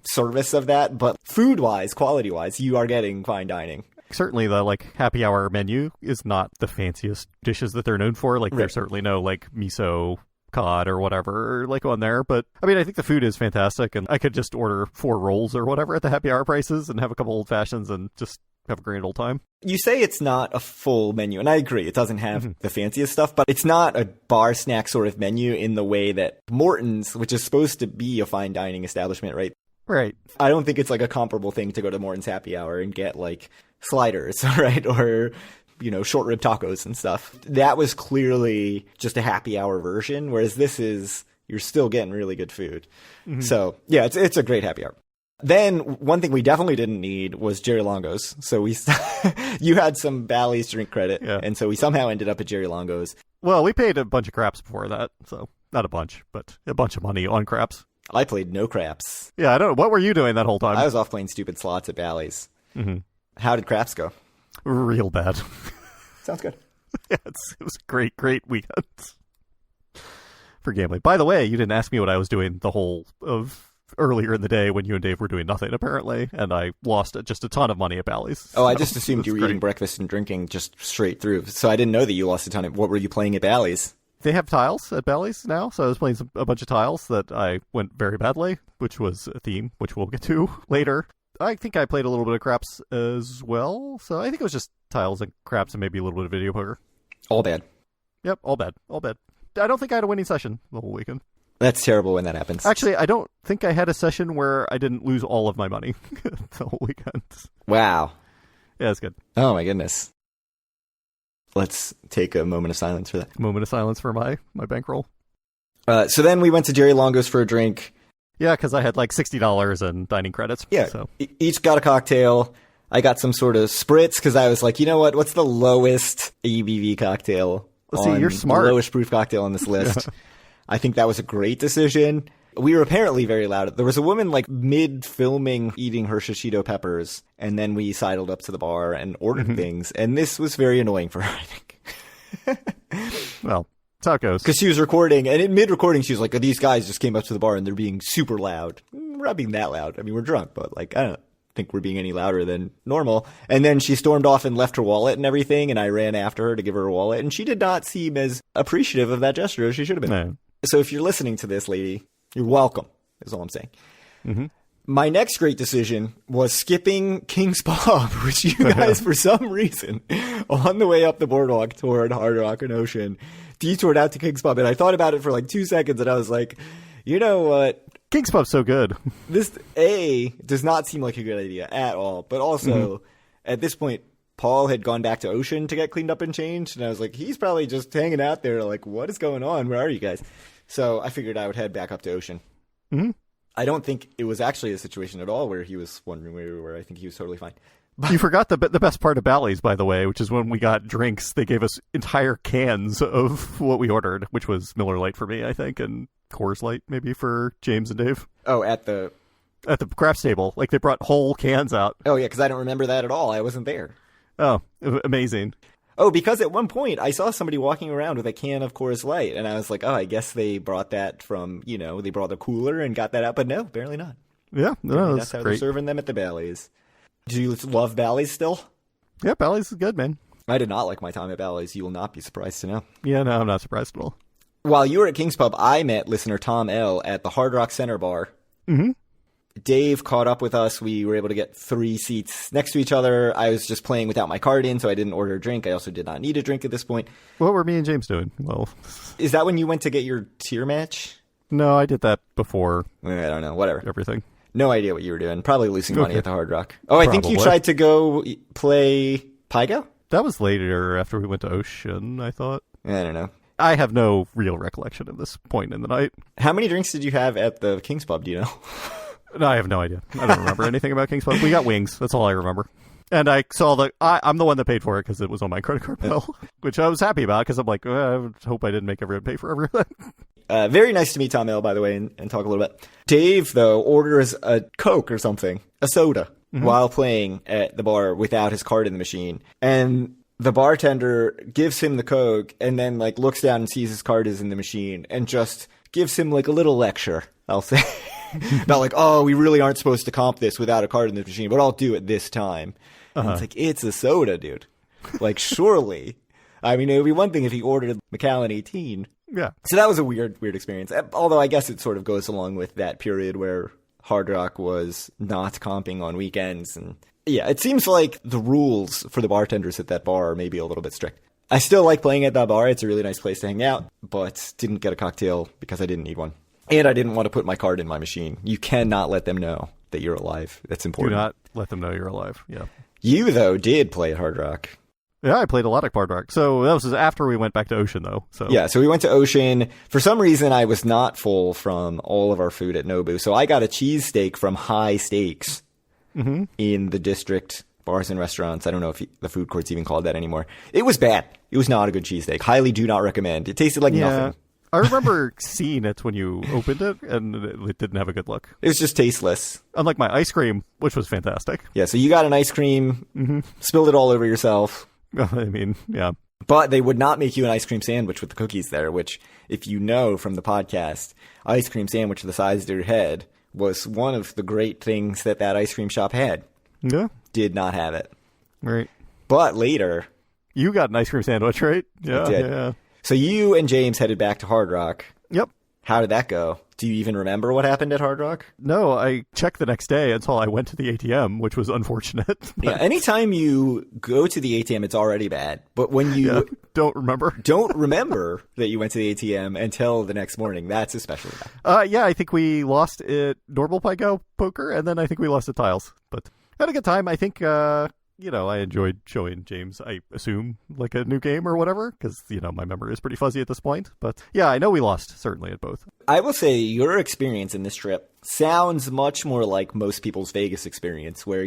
service of that, but food-wise, quality-wise, you are getting fine dining. Certainly the happy hour menu is not the fanciest dishes that they're known for. There's certainly no miso cod or whatever on there, but I mean, I think the food is fantastic, and I could just order 4 rolls or whatever at the happy hour prices and have a couple old fashions and just have a grand old time. You say it's not a full menu, and I agree, it doesn't have the fanciest stuff, but it's not a bar snack sort of menu in the way that Morton's, which is supposed to be a fine dining establishment, right? Right. I don't think it's a comparable thing to go to Morton's happy hour and get sliders, right? Or short rib tacos and stuff. That was clearly just a happy hour version, whereas this is, you're still getting really good food. Mm-hmm. So yeah, it's a great happy hour. Then one thing we definitely didn't need was Jerry Longo's. So you had some Bally's drink credit, and so we somehow ended up at Jerry Longo's. Well, we paid a bunch of craps before that, so not a bunch, but a bunch of money on craps. I played no craps. Yeah, I don't know. What were you doing that whole time? I was off playing stupid slots at Bally's. Mm-hmm. How did craps go? Real bad. Sounds good. Yeah, it was a great weekend for gambling. By the way, you didn't ask me what I was doing the whole of earlier in the day when you and Dave were doing nothing, apparently, and I lost just a ton of money at Bally's. Oh, I just assumed you were eating breakfast and drinking just straight through, so I didn't know that you lost a ton of... What were you playing at Bally's? They have tiles at Bally's now, so I was playing a bunch of tiles that I went very badly, which was a theme, which we'll get to later. I think I played a little bit of craps as well, so I think it was just tiles and craps and maybe a little bit of video poker. All bad. Yep, all bad. I don't think I had a winning session the whole weekend. That's terrible when that happens. Actually, I don't think I had a session where I didn't lose all of my money the whole weekend. Wow. Yeah, it's good. Oh, my goodness. Let's take a moment of silence for that. Moment of silence for my bankroll. So then we went to Jerry Longo's for a drink. Yeah, because I had like $60 in dining credits. Yeah, so. Each got a cocktail. I got some sort of spritz because I was like, you know what? What's the lowest ABV cocktail? See, you're smart. The lowest proof cocktail on this list. I think that was a great decision. We were apparently very loud. There was a woman like mid-filming eating her shishito peppers, and then we sidled up to the bar and ordered things, and this was very annoying for her, I think. Well, that's how it goes. Because she was recording, and in mid-recording she was like, these guys just came up to the bar and they're being super loud. We're not being that loud. I mean, we're drunk, but like, I don't think we're being any louder than normal. And then she stormed off and left her wallet and everything, and I ran after her to give her a wallet, and she did not seem as appreciative of that gesture as she should have been. No. So if you're listening to this, lady, you're welcome, is all I'm saying. Mm-hmm. My next great decision was skipping King's Pub, which you guys, for some reason, on the way up the boardwalk toward Hard Rock and Ocean, detoured out to King's Pub. And I thought about it for like 2 seconds, and I was like, you know what? King's Pub's so good. This, does not seem like a good idea at all. But also, at this point, Paul had gone back to Ocean to get cleaned up and changed. And I was like, he's probably just hanging out there like, what is going on? Where are you guys? So I figured I would head back up to Ocean. Mm-hmm. I don't think it was actually a situation at all where he was wondering where we were. I think he was totally fine. You forgot the best part of Bally's, by the way, which is when we got drinks, they gave us entire cans of what we ordered, which was Miller Lite for me, I think, and Coors Light maybe for James and Dave. Oh, at the craft table. Like, they brought whole cans out. Oh, yeah, because I don't remember that at all. I wasn't there. Oh, amazing. Oh, because at one point I saw somebody walking around with a can of Coors Light, and I was like, oh, I guess they brought that from, they brought the cooler and got that out. But no, apparently not. Yeah, no, that's how great. they're serving them at the Bally's. Do you love Bally's still? Yeah, Bally's is good, man. I did not like my time at Bally's. You will not be surprised to know. Yeah, no, I'm not surprised at all. While you were at King's Pub, I met listener Tom L. at the Hard Rock Center bar. Mm-hmm. Dave caught up with us. We were able to get 3 seats next to each other. I was just playing without my card in, so I didn't order a drink. I also did not need a drink at this point. What were me and James doing? Well, is that when you went to get your tier match? No, I did that before. I don't know. Whatever. Everything. No idea what you were doing. Probably losing money at the Hard Rock. Oh, I think you Probably. tried to go play Pygo? That was later after we went to Ocean, I thought. I don't know. I have no real recollection of this point in the night. How many drinks did you have at the King's Pub, do you know? No, I have no idea. I don't remember anything about King's Pub. We got wings. That's all I remember. And I saw I'm the one that paid for it because it was on my credit card bill, which I was happy about because I'm like, I hope I didn't make everyone pay for everything. Very nice to meet Tom L, by the way, and talk a little bit. Dave, though, orders a Coke or something, a soda, while playing at the bar without his card in the machine. And the bartender gives him the Coke and then looks down and sees his card is in the machine and just gives him a little lecture, I'll say. About oh, we really aren't supposed to comp this without a card in the machine, but I'll do it this time. And it's it's a soda, dude. Surely. I mean, it would be one thing if he ordered Macallan 18. Yeah. So that was a weird experience. Although I guess it sort of goes along with that period where Hard Rock was not comping on weekends. And yeah, it seems like the rules for the bartenders at that bar are maybe a little bit strict. I still like playing at that bar. It's a really nice place to hang out, but didn't get a cocktail because I didn't need one. And I didn't want to put my card in my machine. You cannot let them know that you're alive. That's important. Do not let them know you're alive. Yeah. You, though, did play at Hard Rock. Yeah, I played a lot at Hard Rock. So that was after we went back to Ocean, though. So yeah, so we went to Ocean. For some reason, I was not full from all of our food at Nobu. So I got a cheesesteak from High Steaks in the district bars and restaurants. I don't know if the food court's even called that anymore. It was bad. It was not a good cheesesteak. Highly do not recommend. It tasted like nothing. I remember seeing it when you opened it, and it didn't have a good look. It was just tasteless. Unlike my ice cream, which was fantastic. Yeah, so you got an ice cream, spilled it all over yourself. I mean, yeah. But they would not make you an ice cream sandwich with the cookies there, which, if you know from the podcast, ice cream sandwich the size of your head was one of the great things that ice cream shop had. Yeah. Did not have it. Right. But later... You got an ice cream sandwich, right? Yeah, I did. Yeah. So you and James headed back to Hard Rock. Yep. How did that go? Do you even remember what happened at Hard Rock? No, I checked the next day until I went to the ATM, which was unfortunate. Yeah, anytime you go to the ATM, it's already bad. But when you don't remember that you went to the ATM until the next morning, that's especially bad. Yeah, I think we lost at normal Pygo poker, and then I think we lost at tiles. But had a good time. I think I enjoyed showing James, I assume, like a new game or whatever, because, my memory is pretty fuzzy at this point. But yeah, I know we lost, certainly, at both. I will say your experience in this trip sounds much more like most people's Vegas experience, where,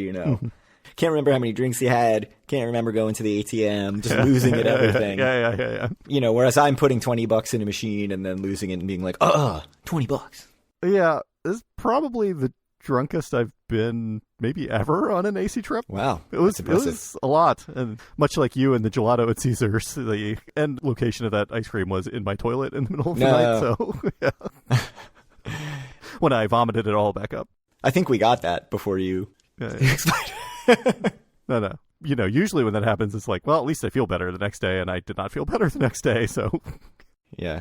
can't remember how many drinks you had, can't remember going to the ATM, just losing at everything. Yeah. Whereas I'm putting $20 in a machine and then losing it and being like, $20. Yeah, this is probably the drunkest I've been maybe ever on an AC trip. Wow. It was a lot. And much like you and the gelato at Caesars, the end location of that ice cream was in my toilet in the middle of the night. So, yeah. When I vomited it all back up. I think we got that before you explained. No. Usually when that happens, it's like, well, at least I feel better the next day, and I did not feel better the next day, so... Yeah.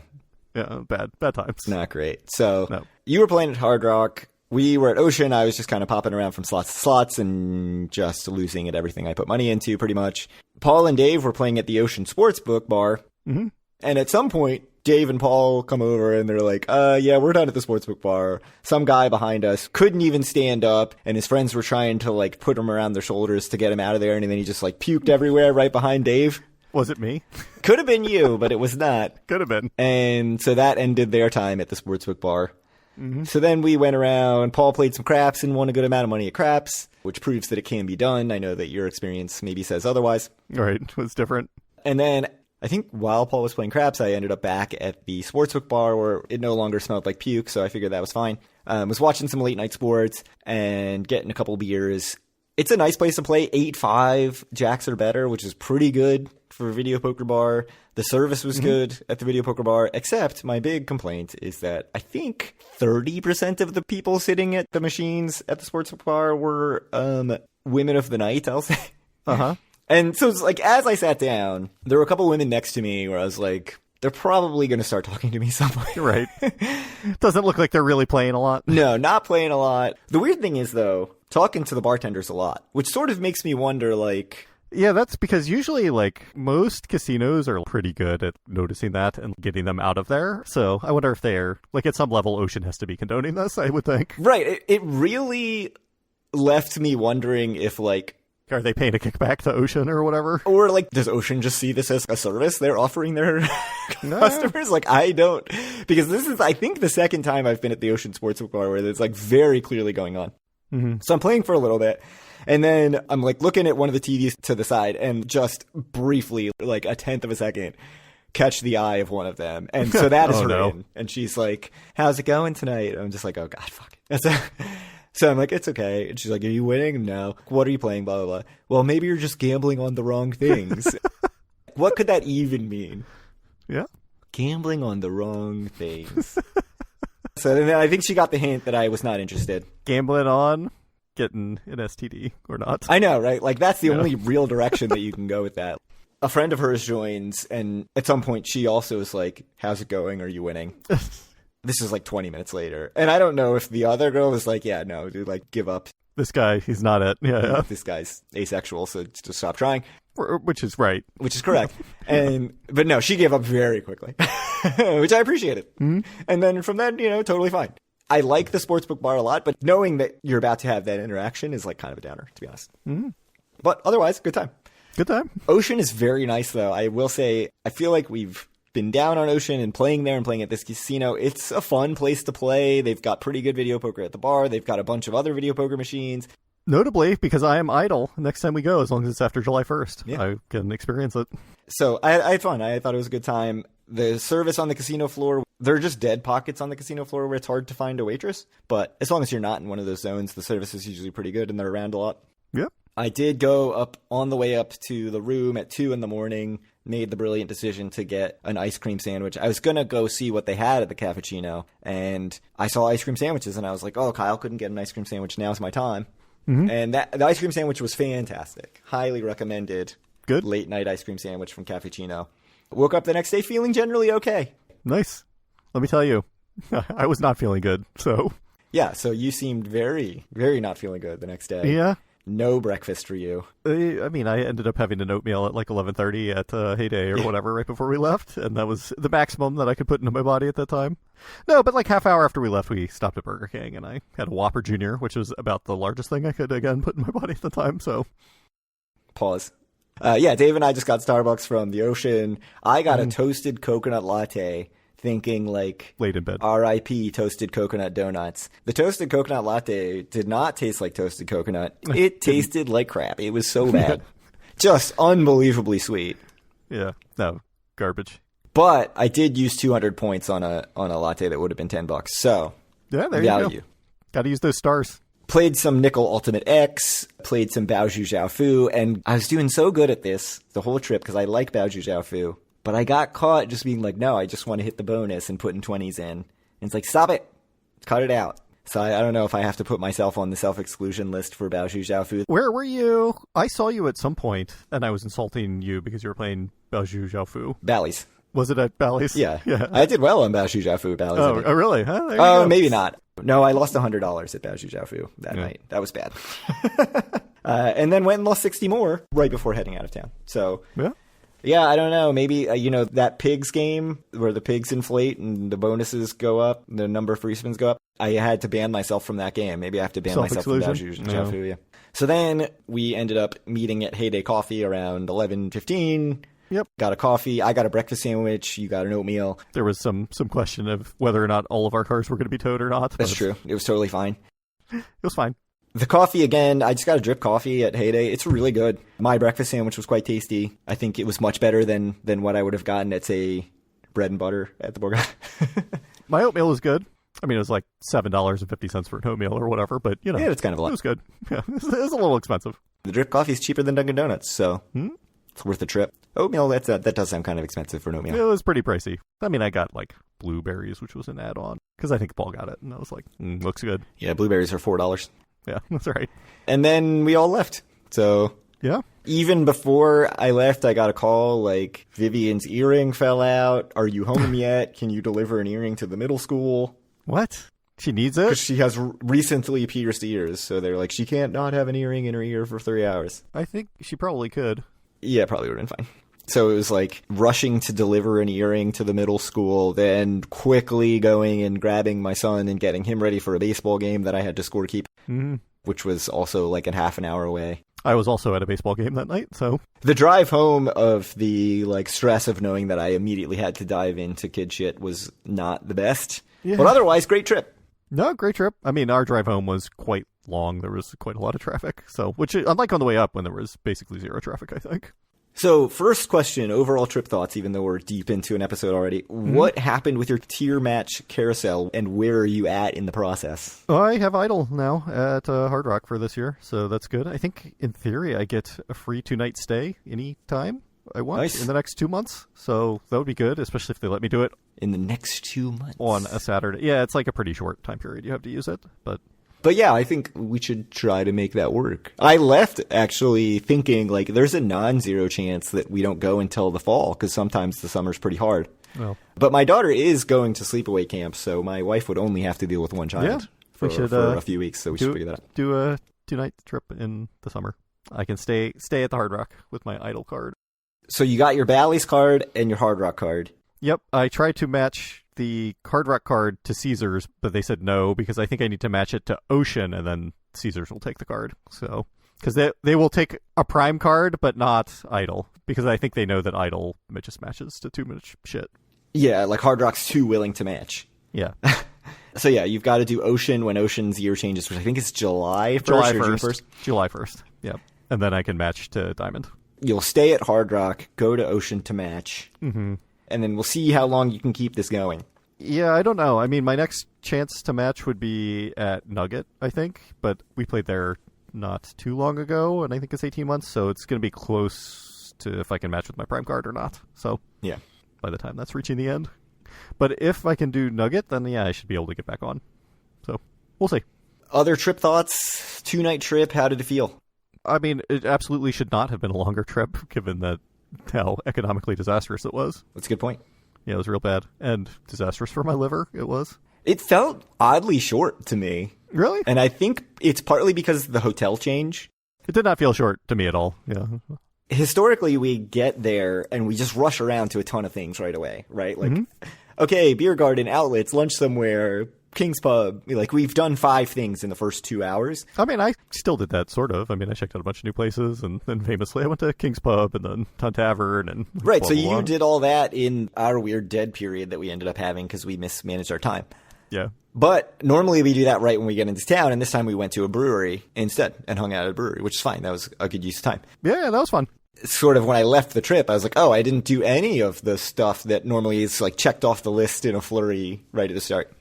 Yeah, bad times. Not great. So, no. You were playing at Hard Rock. We were at Ocean. I was just kind of popping around from slots to slots and just losing at everything I put money into, pretty much. Paul and Dave were playing at the Ocean Sportsbook Bar. Mm-hmm. And at some point, Dave and Paul come over and they're like, yeah, we're done at the Sportsbook Bar. Some guy behind us couldn't even stand up, and his friends were trying to, like, put him around their shoulders to get him out of there, and then he just, like, puked everywhere right behind Dave. Was it me? Could have been you, but it was not. Could have been. And so that ended their time at the Sportsbook Bar. Mm-hmm. So then we went around. Paul played some craps and won a good amount of money at craps, which proves that it can be done. I know that your experience maybe says otherwise. Right. It was different. And then I think while Paul was playing craps, I ended up back at the Sportsbook Bar where it no longer smelled like puke, so I figured that was fine. Was watching some late night sports and getting a couple beers. It's a nice place to play. 8-5 jacks or better, which is pretty good for a video poker bar. The service was good at the video poker bar, except my big complaint is that I think 30% of the people sitting at the machines at the sportsbook bar were women of the night, I'll say. Uh-huh. And so it's like, as I sat down, there were a couple women next to me where I was like, they're probably going to start talking to me some point. Right. Doesn't look like they're really playing a lot. No, not playing a lot. The weird thing is, though, talking to the bartenders a lot, which sort of makes me wonder, like... Yeah, that's because usually, like, most casinos are pretty good at noticing that and getting them out of there. So I wonder if they're, like, at some level, Ocean has to be condoning this, I would think. Right. It really left me wondering if, like... Are they paying a kickback to Ocean or whatever? Or, like, does Ocean just see this as a service they're offering their customers? Like, I don't... Because this is, I think, the second time I've been at the Ocean Sportsbook Bar where it's, like, very clearly going on. Mm-hmm. So I'm playing for a little bit. And then I'm, like, looking at one of the TVs to the side and just briefly, like, a tenth of a second, catch the eye of one of them. And so that is her in. And she's like, how's it going tonight? And I'm just like, oh, God, fuck it. So I'm like, it's okay. And she's like, are you winning? No. What are you playing? Blah, blah, blah. Well, maybe you're just gambling on the wrong things. What could that even mean? Yeah. Gambling on the wrong things. So then I think she got the hint that I was not interested. Gambling on getting an STD or not. I know, right? Like, that's the only real direction that you can go with that. A friend of hers joins, and at some point she also is like, how's it going? Are you winning? This is like 20 minutes later. And I don't know if the other girl was like, yeah, no, dude, like, give up. This guy, he's not it. Yeah. This guy's asexual, so just stop trying. Which is right. Which is correct. But no, she gave up very quickly, which I appreciated. Mm-hmm. And then from then, totally fine. I like the sportsbook bar a lot, but knowing that you're about to have that interaction is like kind of a downer, to be honest. Mm-hmm. But otherwise, good time. Good time. Ocean is very nice, though. I will say, I feel like we've been down on Ocean and playing there and playing at this casino. It's a fun place to play. They've got pretty good video poker at the bar. They've got a bunch of other video poker machines. Notably, because I am idle next time we go, as long as it's after July 1st. Yeah. I can experience it. So I had fun. I thought it was a good time. The service on the casino floor, there are just dead pockets on the casino floor where it's hard to find a waitress. But as long as you're not in one of those zones, the service is usually pretty good and they're around a lot. Yep. I did go up on the way up to the room at 2 a.m, made the brilliant decision to get an ice cream sandwich. I was going to go see what they had at the Cappuccino, and I saw ice cream sandwiches, and I was like, oh, Kyle couldn't get an ice cream sandwich. Now's my time. Mm-hmm. And the ice cream sandwich was fantastic. Highly recommended. Good. Late night ice cream sandwich from Cappuccino. Woke up the next day feeling generally okay. Nice. Let me tell you, I was not feeling good, so... Yeah, so you seemed very, very not feeling good the next day. Yeah. No breakfast for you. I mean, I ended up having an oatmeal at like 11:30 at Heyday or whatever right before we left, and that was the maximum that I could put into my body at that time. No, but like half hour after we left, we stopped at Burger King, and I had a Whopper Jr., which was about the largest thing I could, again, put in my body at the time, so... Pause. Yeah, Dave and I just got Starbucks from the ocean. I got a toasted coconut latte, thinking like late in bed. R.I.P. toasted coconut donuts. The toasted coconut latte did not taste like toasted coconut. It tasted like crap. It was so bad. Just unbelievably sweet. Yeah, no, garbage. But I did use 200 points on a latte that would have been $10. So yeah, there you go. Got to use those stars. Played some Nickel Ultimate X, played some Baozhu Zhaofu, and I was doing so good at this the whole trip because I like Baozhu Zhaofu. But I got caught just being like, no, I just want to hit the bonus and putting 20s in. And it's like, stop it. Cut it out. So I don't know if I have to put myself on the self-exclusion list for Baozhu Zhaofu. Where were you? I saw you at some point, and I was insulting you because you were playing Baozhu Zhaofu. Bally's. Was it at Bally's? Yeah. I did well on Baozhu Zhaofu at Bally's. Oh, really? Huh? Oh, maybe not. No, I lost $100 at Baozhu Zhaofu that night. That was bad. And then went and lost 60 more right before heading out of town. So... Yeah, I don't know. Maybe, that pigs game where the pigs inflate and the bonuses go up, the number of free spins go up. I had to ban myself from that game. Maybe I have to ban myself from Baozhu Zhaofu, yeah. So then we ended up meeting at Heyday Coffee around 11:15. Yep. Got a coffee. I got a breakfast sandwich. You got an oatmeal. There was some question of whether or not all of our cars were going to be towed or not. That's true. It was totally fine. It was fine. The coffee, again, I just got a drip coffee at Heyday. It's really good. My breakfast sandwich was quite tasty. I think it was much better than what I would have gotten at, say, bread and butter at the Borgata. My oatmeal was good. I mean, it was like $7.50 for an oatmeal or whatever, but, Yeah, it's kind of a lot. It was good. Yeah, it was a little expensive. The drip coffee is cheaper than Dunkin' Donuts, so it's worth the trip. Oatmeal, that does sound kind of expensive for an oatmeal. It was pretty pricey. I mean, I got, like, blueberries, which was an add-on, because I think Paul got it, and I was like, looks good. Yeah, blueberries are $4. Yeah, that's right. And then we all left. So yeah, even before I left, I got a call like, Vivian's earring fell out. Are you home yet? Can you deliver an earring to the middle school? What? She needs it? Because she has recently pierced ears. So they're like, she can't not have an earring in her ear for 3 hours. I think she probably could. Yeah, probably would have been fine. So it was like rushing to deliver an earring to the middle school, then quickly going and grabbing my son and getting him ready for a baseball game that I had to scorekeep, which was also like a half an hour away. I was also at a baseball game that night, so... The drive home of the like stress of knowing that I immediately had to dive into kid shit was not the best. Yeah. But otherwise, great trip. No, great trip. I mean, our drive home was quite long. There was quite a lot of traffic, so which unlike on the way up when there was basically zero traffic, I think. So, first question, overall trip thoughts, even though we're deep into an episode already. What happened with your tier match carousel, and where are you at in the process? I have Idle now at Hard Rock for this year, so that's good. I think, in theory, I get a free 2-night stay anytime I want in the next 2 months, so that would be good, especially if they let me do it. In the next 2 months? On a Saturday. Yeah, it's like a pretty short time period you have to use it, But yeah, I think we should try to make that work. I left actually thinking like there's a non-zero chance that we don't go until the fall because sometimes the summer's pretty hard. Well, but my daughter is going to sleepaway camp, so my wife would only have to deal with one child for a few weeks. So we should figure that out. Do a 2-night trip in the summer. I can stay at the Hard Rock with my Idle card. So you got your Bally's card and your Hard Rock card. Yep, I tried to match the Hard Rock card to Caesars, but they said no because I think I need to match it to Ocean, and then Caesars will take the card. So, because they will take a Prime card, but not Idle, because I think they know that Idle just matches to too much shit. Yeah, like Hard Rock's too willing to match. Yeah. So yeah, you've got to do Ocean when Ocean's year changes, which I think is July 1st or June 1st. July 1st, yeah. And then I can match to Diamond. You'll stay at Hard Rock, go to Ocean to match. Mm-hmm. And then we'll see how long you can keep this going. Yeah, I don't know. I mean, my next chance to match would be at Nugget, I think. But we played there not too long ago, and I think it's 18 months, so it's going to be close to if I can match with my Prime card or not. So yeah, by the time that's reaching the end. But if I can do Nugget, then yeah, I should be able to get back on. So we'll see. Other trip thoughts? 2-night trip, how did it feel? I mean, it absolutely should not have been a longer trip, given that how economically disastrous it was. That's a good point. Yeah, it was real bad. And disastrous for my liver, it was. It felt oddly short to me. Really? And I think it's partly because of the hotel change. It did not feel short to me at all, yeah. Historically, we get there and we just rush around to a ton of things right away, right? Like, okay, beer garden, outlets, lunch somewhere, King's Pub, like, we've done 5 things in the first 2 hours. I mean, I still did that, sort of. I mean, I checked out a bunch of new places, and then famously I went to King's Pub and then Ton Tavern and right, so you did all that in our weird dead period that we ended up having because we mismanaged our time. Yeah. But normally we do that right when we get into town, and this time we went to a brewery instead and hung out at a brewery, which is fine. That was a good use of time. Yeah, that was fun. Sort of when I left the trip, I was like, oh, I didn't do any of the stuff that normally is like checked off the list in a flurry right at the start.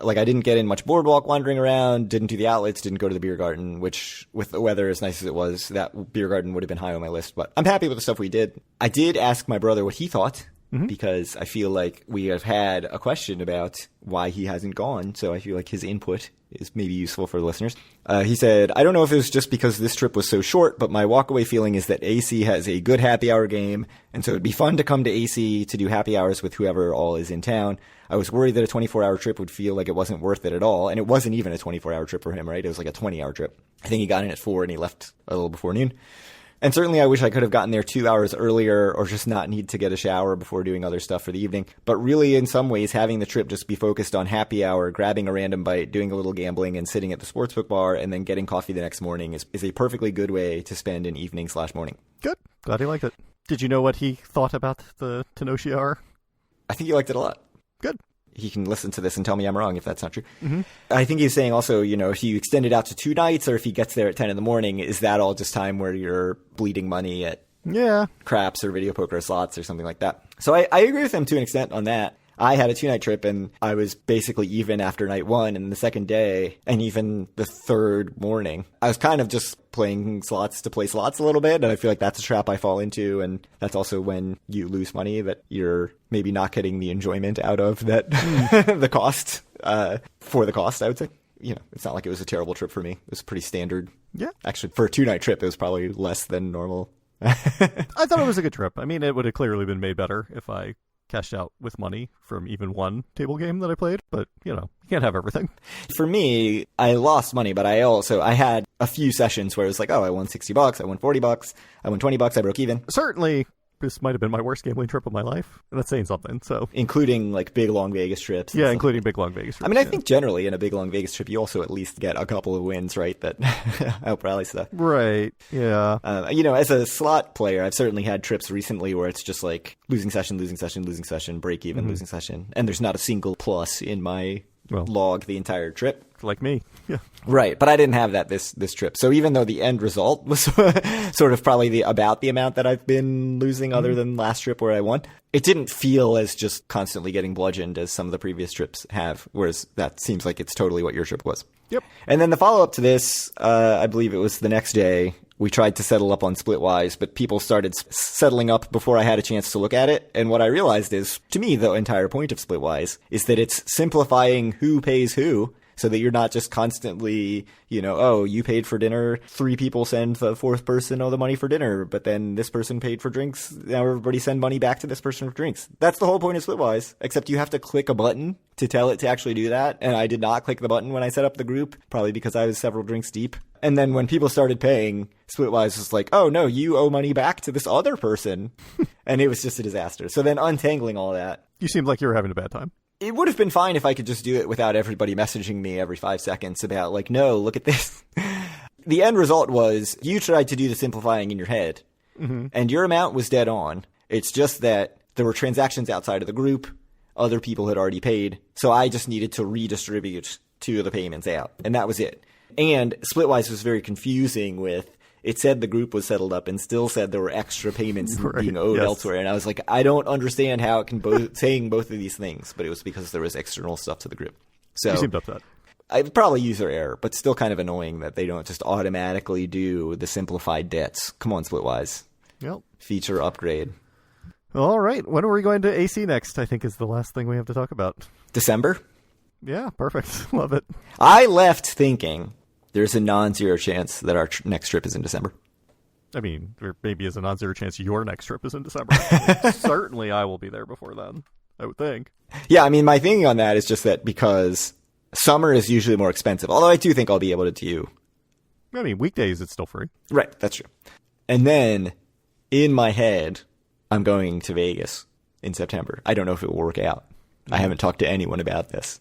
Like, I didn't get in much boardwalk wandering around, didn't do the outlets, didn't go to the beer garden, which, with the weather as nice as it was, that beer garden would have been high on my list. But I'm happy with the stuff we did. I did ask my brother what he thought, because I feel like we have had a question about why he hasn't gone, so I feel like his input is maybe useful for the listeners. He said, I don't know if it was just because this trip was so short, but my walkaway feeling is that AC has a good happy hour game, and so it'd be fun to come to AC to do happy hours with whoever all is in town. I was worried that a 24-hour trip would feel like it wasn't worth it at all, and it wasn't even a 24-hour trip for him, right? It was like a 20-hour trip. I think he got in at 4 and he left a little before noon. And certainly I wish I could have gotten there 2 hours earlier or just not need to get a shower before doing other stuff for the evening. But really, in some ways, having the trip just be focused on happy hour, grabbing a random bite, doing a little gambling, and sitting at the sportsbook bar, and then getting coffee the next morning is a perfectly good way to spend an evening/morning. Good. Glad he liked it. Did you know what he thought about the Tenoshi hour? I think he liked it a lot. Good. He can listen to this and tell me I'm wrong if that's not true. I think he's saying also, you know, if you extend it out to 2 nights or if he gets there at 10 in the morning, is that all just time where you're bleeding money at craps or video poker or slots or something like that? So I agree with him to an extent on that. I had a 2-night trip and I was basically even after night 1 and the second day and even the third morning. I was kind of just playing slots to play slots a little bit, and I feel like that's a trap I fall into, and that's also when you lose money that you're maybe not getting the enjoyment out of that the cost for the cost, I would say. You know, it's not like it was a terrible trip for me. It was pretty standard. Yeah. Actually, for a 2-night trip, it was probably less than normal. I thought it was a good trip. I mean, it would have clearly been made better if I cashed out with money from even one table game that I played, but, you know, you can't have everything. For me, I lost money, but I had a few sessions where it was like, oh, I won $60, I won $40, I won $20, I broke even. Certainly, this might have been my worst gambling trip of my life, and that's saying something, so. Including, like, big, long Vegas trips. Yeah, including big, long Vegas trips. I mean, I think generally in a big, long Vegas trip, you also at least get a couple of wins, right, that help rally stuff. Right, yeah. You know, as a slot player, I've certainly had trips recently where it's just like losing session, break even, losing session, and there's not a single plus in my log the entire trip. Like me. Yeah. Right. But I didn't have that this trip. So even though the end result was sort of probably about the amount that I've been losing other than last trip where I won, it didn't feel as just constantly getting bludgeoned as some of the previous trips have, whereas that seems like it's totally what your trip was. Yep. And then the follow-up to this, I believe it was the next day, we tried to settle up on Splitwise, but people started settling up before I had a chance to look at it. And what I realized is, to me, the entire point of Splitwise is that it's simplifying who pays who, so that you're not just constantly, you know, oh, you paid for dinner, 3 people send the 4th person all the money for dinner, but then this person paid for drinks, now everybody send money back to this person for drinks. That's the whole point of Splitwise, except you have to click a button to tell it to actually do that, and I did not click the button when I set up the group, probably because I was several drinks deep. And then when people started paying, Splitwise was like, oh, no, you owe money back to this other person, and it was just a disaster. So then untangling all that. You seemed like you were having a bad time. It would have been fine if I could just do it without everybody messaging me every 5 seconds about, like, no, look at this. The end result was you tried to do the simplifying in your head, and your amount was dead on. It's just that there were transactions outside of the group. Other people had already paid. So I just needed to redistribute 2 of the payments out, and that was it. And Splitwise was very confusing with, it said the group was settled up and still said there were extra payments being owed elsewhere. And I was like, I don't understand how it can saying both of these things, but it was because there was external stuff to the group. So you seemed upset. Probably user error, but still kind of annoying that they don't just automatically do the simplified debts. Come on, Splitwise. Yep. Feature upgrade. All right. When are we going to AC next, I think is the last thing we have to talk about. December? Yeah, perfect. Love it. I left thinking there's a non-zero chance that our next trip is in December. I mean, there maybe is a non-zero chance your next trip is in December. Certainly I will be there before then, I would think. Yeah, I mean, my thinking on that is just that because summer is usually more expensive, although I do think I'll be able to do. I mean, weekdays it's still free. Right, that's true. And then, in my head, I'm going to Vegas in September. I don't know if it will work out. I haven't talked to anyone about this,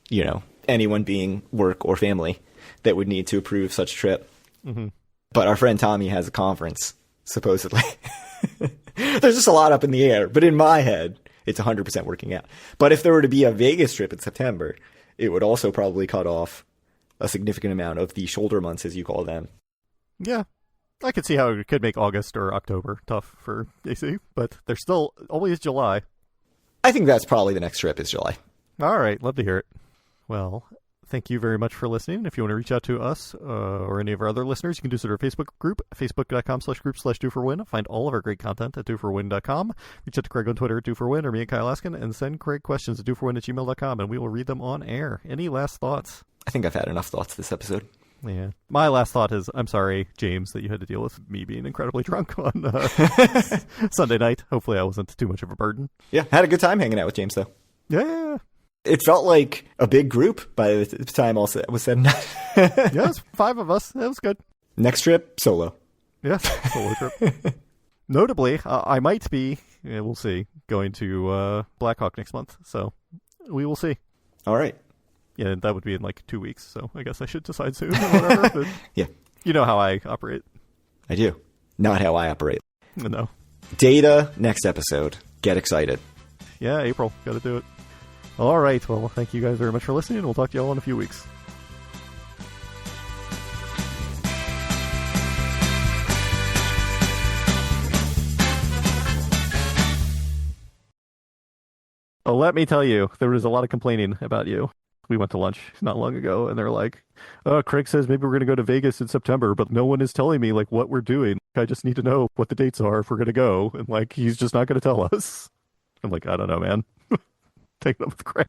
you know. anyone being work or family that would need to approve such a trip. Mm-hmm. But our friend Tommy has a conference, supposedly. There's just a lot up in the air. But in my head, it's 100% working out. But if there were to be a Vegas trip in September, it would also probably cut off a significant amount of the shoulder months, as you call them. Yeah. I could see how it could make August or October tough for AC, but there's still always July. I think that's probably the next trip is July. All right. Love to hear it. Well, thank you very much for listening. If you want to reach out to us or any of our other listeners, you can do so at our Facebook group, facebook.com/group/DoForWin. Find all of our great content at DoForWin.com. Reach out to Craig on Twitter at DoForWin or me and Kyle Askin, and send Craig questions at DoForWin@gmail.com, and we will read them on air. Any last thoughts? I think I've had enough thoughts this episode. Yeah. My last thought is, I'm sorry, James, that you had to deal with me being incredibly drunk on Sunday night. Hopefully I wasn't too much of a burden. Yeah, had a good time hanging out with James, though. Yeah. It felt like a big group by the time all was said and done. Yeah, it's 5 of us. That was good. Next trip, solo. Yeah, solo trip. Notably, I might be, we'll see, going to Blackhawk next month. So we will see. All right. Yeah, that would be in like 2 weeks, so I guess I should decide soon or whatever. But yeah. You know how I operate. I do. Not how I operate. No. Data, next episode. Get excited. Yeah, April. Got to do it. All right. Well, thank you guys very much for listening. We'll talk to you all in a few weeks. Oh, let me tell you, there was a lot of complaining about you. We went to lunch not long ago, and they're like, "Oh, Craig says maybe we're going to go to Vegas in September, but no one is telling me like what we're doing. I just need to know what the dates are if we're going to go." And like, he's just not going to tell us. I'm like, I don't know, man. Take it up with Craig.